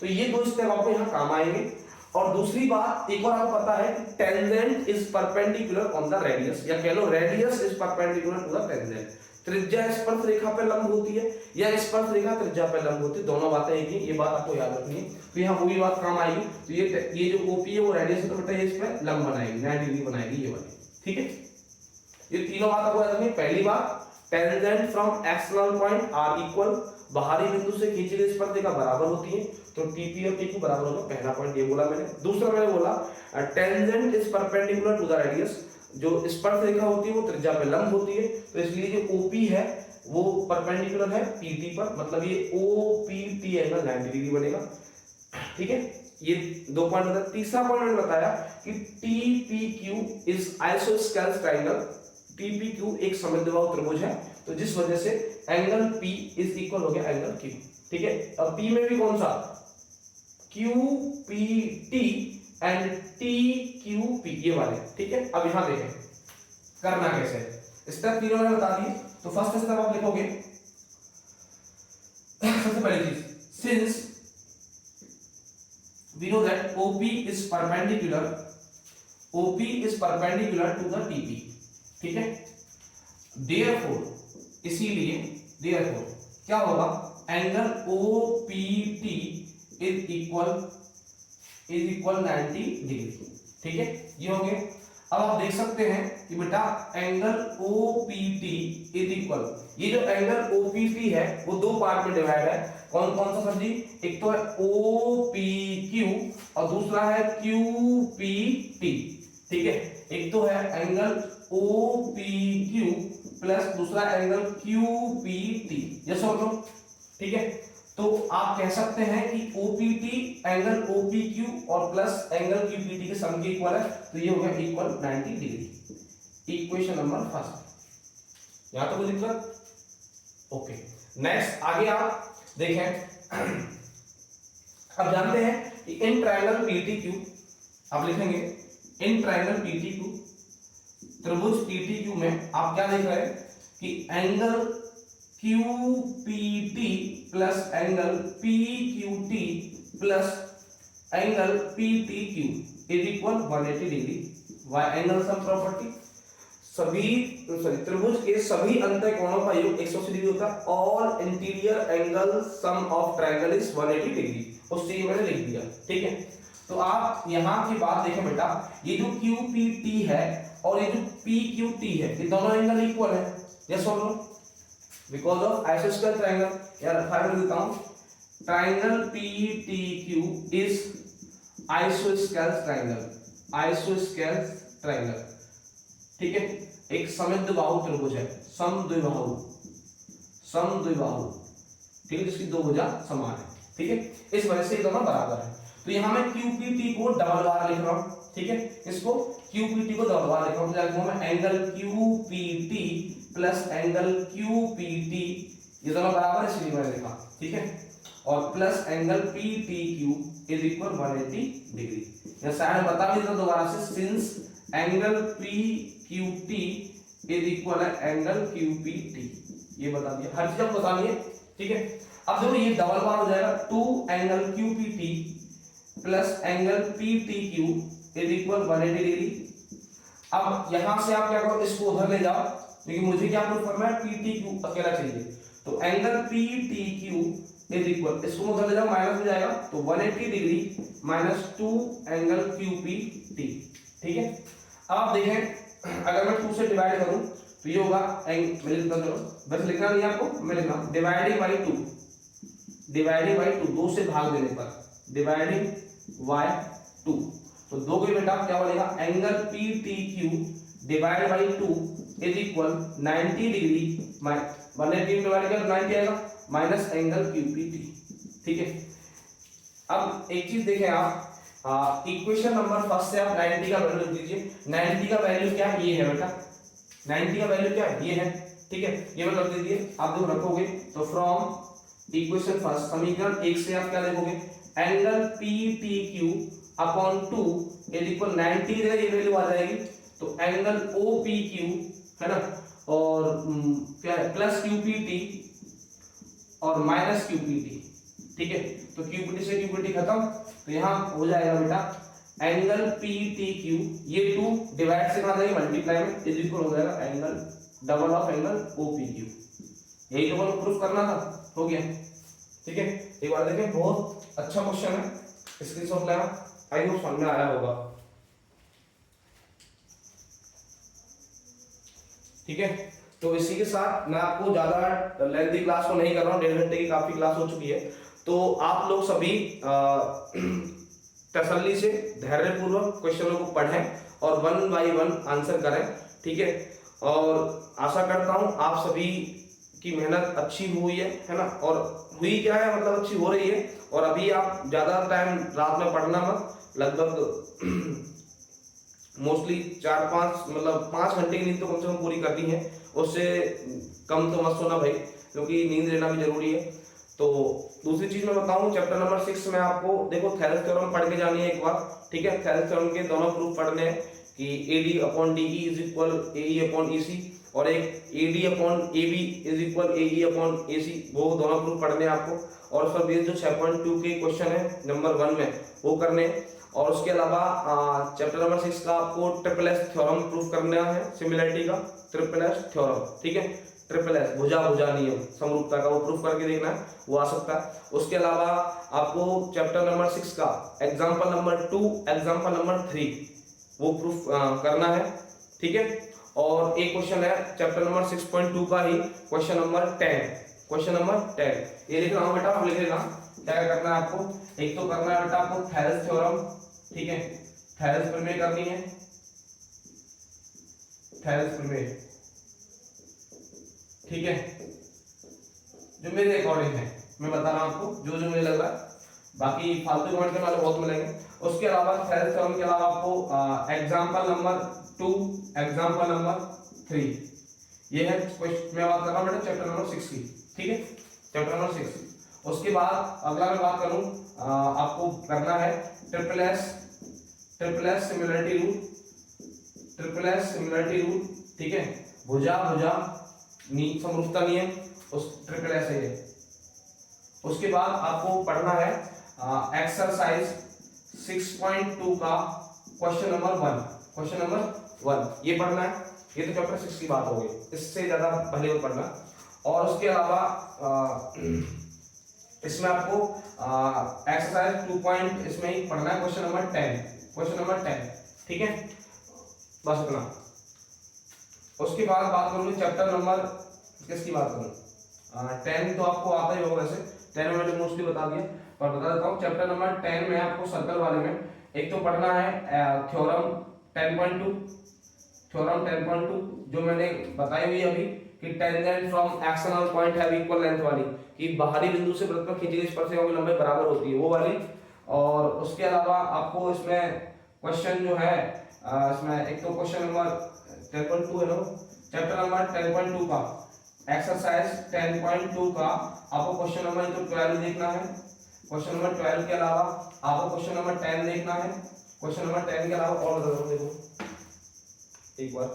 तो ये दो स्टेप आपको यहाँ काम आएंगे। और दूसरी बात एक और आपको पता है, tangent is perpendicular on the radius, या कह लो radius is perpendicular to the tangent. त्रिज्या स्पर्श रेखा पे लंब होती है या स्पर्श रेखा त्रिज्या पे लंब होती है, दोनों बातें एक ही, ये बात आपको याद रखनी है। तो यहाँ वो भी बात काम आएगी। तो ये जो ओपी है वो रेडियस है, तो बेटा ये इस पे लंब बनाएगी, 90 डिग्री बनाएगी ये वाली। ठीक है, ये तीनों बात आपको याद रखनी है। पहली बात, tangent from external point are equal, बाहरी बिंदु से खींची गई स्पर्श रेखा बराबर होती है, तो टीपी और टीक्यू बराबर होगा। पहला पॉइंट ये बोला मैंने। दूसरा मैंने बोला tangent is perpendicular to the radius, जो स्पर्श रेखा होती है वो त्रिज्या पे लंब होती है, तो इसलिए जो ओपी है वो परपेंडिकुलर है पीटी पर, मतलब ये ओपीटी एंगल 90 डिग्री बनेगा। ठीक है, ये दो पॉइंट बताया। तीसरा पॉइंट मैंने बताया कि टीपीक्यू इज आइसोस्केलेस ट्रायंगल, टीपीक्यू एक समद्विबाहु त्रिभुज है, तो जिस वजह से एंगल पी इज इक्वल हो गया एंगल क्यू। ठीक है, अब पी में भी कौन सा, क्यूपीटी एंड टीक्यूपी, ये वाले। ठीक है, अब यहां देखें करना कैसे है, स्टेप तीनों मैंने बता दिए। तो फर्स्ट स्टेप आप लिखोगे, सबसे पहली चीज, since we know that OP is perpendicular to the TP, ठीक है। therefore इसीलिए therefore क्या होगा, angle OPT is equal 90 degree. ठीक है, ये हो गया। अब आप देख सकते हैं कि बेटा एंगल OPT इज इक्वल, ये जो एंगल OPT है वो दो पार्ट में डिवाइड है। कौन कौन सा सर जी, एक तो है OPQ और दूसरा है QPT। ठीक है, एक तो है एंगल OPQ प्लस दूसरा एंगल QPT, ये समझ लो। ठीक है, तो आप कह सकते हैं कि OPT एंगल OPQ और प्लस एंगल QPT के सम के इक्वल है, तो ये हो गया equal 90 degree. Equation number first, यहां तो कोई दिक्कत, ओके। नेक्स्ट आगे आप देखें, अब जानते हैं कि इन ट्रायंगल PTQ, आप लिखेंगे इन ट्रायंगल PTQ, त्रिभुज PTQ में आप क्या देख रहे हैं कि angle QPT plus angle PQT plus angle PTQ is equal 180 degree. By angle sum property, सभी सॉरी त्रिभुज के सभी अंतःकोणों का योग 180 डिग्री होता है। All interior angle sum of triangle is 180 degree. उस चीज मैंने लिख दिया, ठीक है। तो आप यहाँ की बात देखें बेटा, ये जो QPT है और ये जो PQT है, ये दोनों एंगल इक्वल है। यस और नो? बिकॉज ऑफ आइसोस्केल ट्रायंगल। यार फाइनल देता हूं, ट्रायंगल PTQ इज आइसोस्केल ट्रायंगल, आइसोस्केल ट्रायंगल, ठीक है। एक समद्विबाहु त्रिभुज है, समद्विबाहु, समद्विबाहु, ठीक है, जिसकी दो भुजा समान है, ठीक है। इस वजह से ये दोनों बराबर है। तो यहां मैं QPT को डबल बार लिख रहा हूं, ठीक है। इसको QPT को डबल बार लिख रहा हूं, तो लिखूंगा मैं angle QPT plus angle QPT, ये दोनों बराबर है इसलिए मैंने लिखा, ठीक है। और plus angle PTQ is equal 180 degree. या शायद बता भी दो दोबारा से, since angle PQT is equal है एंगल QPT, ये बता दिया, हर चीज आपको बतानी है, ठीक है। अब देखो ये डबल बार हो जाएगा, 2 angle QPT plus angle PTQ is equal 180 degree. अब यहां से आप क्या करो, इसको उधर ले जाओ, लेकिन मुझे क्या प्रूफ करना है, PTQ अकेला चाहिए। तो एंगल PTQ इज इक्वल, इसको उधर ले जाओ, माइनस हो जाएगा, तो 180 डिग्री माइनस 2 एंगल QPT, ठीक है। अब आप देखें, अगर मैं 2 से डिवाइड करूं तो ये होगा मैं लिखता चलो, बस लिखना नहीं आपको, मैं लिखना डिवाइडिंग बाई 2, डिवाइडिंग बाई 2, 2 से भाग देने पर, डिवाइडिंग बाई 2, तो 2 के बेटा क्या बनेगा, angle PTQ divide by 2 is equal 90 degree, 180 divide कर 90 आएगा, माइनस एंगल QPT, ठीक है। अब एक चीज देखें आप, इक्वेशन नंबर फर्स्ट से आप 90 का वैल्यू लिख दीजिए। 90 का वैल्यू क्या है, ये है बेटा, 90 का वैल्यू क्या है, ये है, ठीक है। ये मतलब दे दिए, आप जो रखोगे तो फ्रॉम इक्वेशन फर्स्ट, समीकरण 1 से आप क्या लिखोगे, angle PTQ upon 2 is equal 90, ये वैल्यू आ जाएगी, तो एंगल OPQ है ना, और क्या है प्लस QPT और माइनस QPT, ठीक है। तो QPT से QPT खत्म, तो यहां हो जाएगा बेटा एंगल PTQ, ये 2 डिवाइड से कहां जाएगा, मल्टीप्लाई में, इज इक्वल हो जाएगा angle double of angle OPQ। यही तो आपको प्रूफ करना था, हो गया, ठीक है। एक बार देखें, बहुत अच्छा क्वेश्चन है, स्क्रीनशॉट लेना, आई होप समझ में आया होगा, ठीक है। तो इसी के साथ मैं आपको ज्यादा लेंथी क्लास को नहीं कर रहा हूँ, 1.5 घंटे की काफी क्लास हो चुकी है। तो आप लोग सभी तसल्ली से धैर्यपूर्वक क्वेश्चनों को पढ़ें और 1 बाय 1 आंसर करें, ठीक है। और आशा करता हूं आप सभी की मेहनत अच्छी हुई है ना, और हुई क्या है मतलब अच्छी हो रही है। और अभी आप ज्यादा टाइम रात में पढ़ना मत, लगभग मोस्टली 4-5 मतलब 5 घंटे की नींद तो कम से कम पूरी करनी है, उससे कम तो मत सोना भाई, क्योंकि नींद लेना भी जरूरी है। तो दूसरी चीज मैं बताऊं, चैप्टर नंबर 6 में आपको देखो थेरेस थ्योरम पढ़ के जानी है एक बार, ठीक है। थेरेस थ्योरम के दोनों प्रूफ पढ़ने हैं कि AD upon DE is equal AE upon EC, और एक AD upon AB is equal AE upon AC, वो दोनों प्रूफ पढ़ने हैं आपको। और सर बेस जो 6.2 के क्वेश्चन है नंबर 1 में वो करने हैं। और उसके अलावा चैप्टर नंबर 6 का आपको ट्रिपल एस थ्योरम प्रूफ करना है, सिमिलरिटी का ट्रिपल एस थ्योरम, ठीक है। ट्रिपल एस भुजा भुजा नियम समरूपता का वो प्रूफ करके देखना है, वो आ सकता है। उसके अलावा आपको चैप्टर नंबर 6 का एग्जांपल नंबर 2, एग्जांपल नंबर 3 वो प्रूफ करना है, ठीक है। और एक क्वेश्चन है चैप्टर नंबर 6.2 का ही, क्वेश्चन नंबर 10, क्वेश्चन नंबर 10 ये लिख रहा हूं बेटा, आप लिख लेना। क्या करना है आपको, एक तो करना है बेटा आपको थेरेस थ्योरम, ठीक है, थेरेस प्रमेय करनी है, थेरेस प्रमेय, ठीक है, जो मेरे अकॉर्डिंग है मैं बता रहा हूं आपको जो जो मुझे लग रहा है, बाकी फालतू कमेंट करने वाले बहुत मिलेंगे। उसके अलावा थेरेस थ्योरम के अलावा आपको एग्जांपल नंबर 2, एग्जांपल नंबर 3, ये है क्वेश्चन मैं बात कर रहा हूं बेटा चैप्टर नंबर 6 की, ठीक है, चैप्टर नंबर 6। उसके बाद अगला मैं बात करूं, आपको करना है triple S similarity rule, triple S similarity rule, ठीक है, भुजा भुजा समरूपता नियम, उस ट्रिपल एस है। उसके बाद आपको पढ़ना है एक्सरसाइज 6.2 का क्वेश्चन नंबर 1, क्वेश्चन नंबर 1 ये पढ़ना है। ये तो चैप्टर 6 की बात हो गई, इससे ज़्यादा पहले मत पढ़ना। और उसके अलावा इसमें आपको एक्सरसाइज 2 पॉइंट इसमें ही पढ़ना है, क्वेश्चन नंबर 10, ठीक है, बस इतना। उसके बाद बात करूँगी चैप्टर नंबर किसकी बात करूँ, 10 तो आपको आता ही होगा वैसे, 10 में मैंने मोस्टली बता दिया, पर बता देता हूँ। चैप्टर नंबर 10 में आपको सर्कल वाले में एक तो पढ़ना है थ्योरम 10.2, जो मैंने बताई हुई अभी कि tangent from external point have equal length वाली, कि बाहरी बिंदु से वृत्त पर खींची गई स्पर्शरेखाओं की लंबाई बराबर होती है, वो वाली। और उसके अलावा आपको इसमें क्वेश्चन जो है इसमें एक तो क्वेश्चन नंबर 10.2 है ना, चैप्टर नंबर 10.2 का एक्सरसाइज 10.2 का आपको क्वेश्चन नंबर 12 देखना है। क्वेश्चन नंबर 12 के अलावा आपको क्वेश्चन नंबर 10 देखना है। क्वेश्चन नंबर 10 के अलावा और बता दूं, देखो एक बार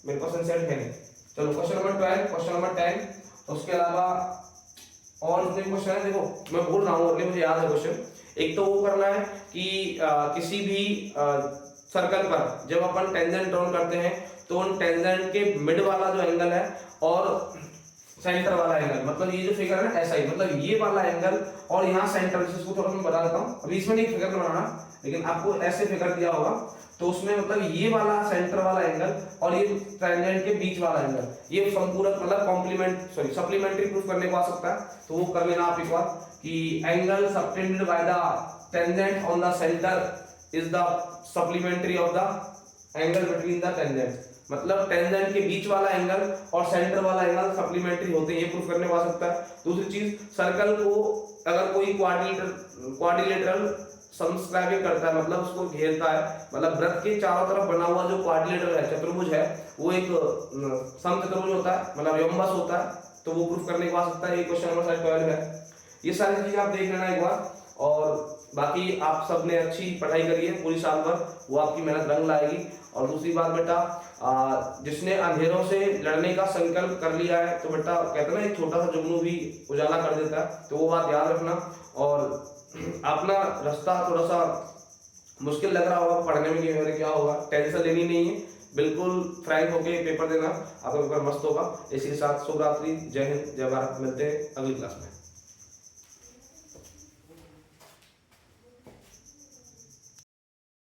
मेरे पास सेट है नहीं, चलो क्वेश्चन नंबर 12, क्वेश्चन नंबर 10, उसके अलावा और जितने क्वेश्चन है, देखो मैं बोल रहा हूँ और मुझे याद है क्वेश्चन। एक तो वो करना है कि किसी भी सर्कल पर जब अपन टेंजेंट ड्रॉ करते हैं तो उन टेंजेंट के मिड वाला जो एंगल है और सेंटर वाला एंगल, मतलब ये जो फिगर है ना ऐसा ही, मतलब ये वाला एंगल और यहाँ सेंटर, इसको थोड़ा मैं बता देता हूँ, अभी इसमें नहीं फिगर बनाना, लेकिन आपको ऐसे फिगर दिया होगा तो उसमें मतलब ये वाला सेंटर वाला एंगल और ये टेंजेंट के बीच वाला एंगल, ये संपूरक मतलब सप्लीमेंट्री प्रूफ करने को आ सकता है, तो वो कर लेना आप एक बार कि angle subtended by the tangent on the centre is the supplementary of the angle between the tangent, मतलब टेंजेंट के बीच वाला एंगल और सेंटर वाला एंगल सप्लीमेंट्री होते हैं, ये प्रूफ करने को आ सकता है। दूसरी चीज, सर्कल को अगर कोई क्वाड्रिलेटरल सबस्क्राइबिंग करता है, मतलब उसको घेरता है, मतलब वृत्त के चारों तरफ बना हुआ जो क्वाड्रिलेटरल है, चतुर्भुज है, वो एक समचतुर्भुज होता है, मतलब यम्बस होता है, तो वो प्रूफ करने को आ सकता है। ये क्वेश्चन नंबर 12 है। ये सारी चीजें आप देख लेना एक बार, और बाकी आप सबने अच्छी पढ़ाई करी है पूरी साल भर, वो आपकी मेहनत रंग लाएगी। और दूसरी बात बेटा, जिसने अंधेरों से लड़ने का संकल्प कर लिया है, तो बेटा कहते हैं ना एक छोटा सा जुगनू भी उजाला कर देता है, तो वो बात याद रखना। और अपना रास्ता थोड़ा सा मुश्किल लग रहा होगा पढ़ने में कि मेरे क्या होगा, टेंशन लेनी नहीं है, बिल्कुल फ्रैंक होके पेपर देना, आपका पेपर मस्त होगा। इसी के साथ शुभ रात्रि, जय हिंद, जय भारत, मिलते हैं अगली क्लास में।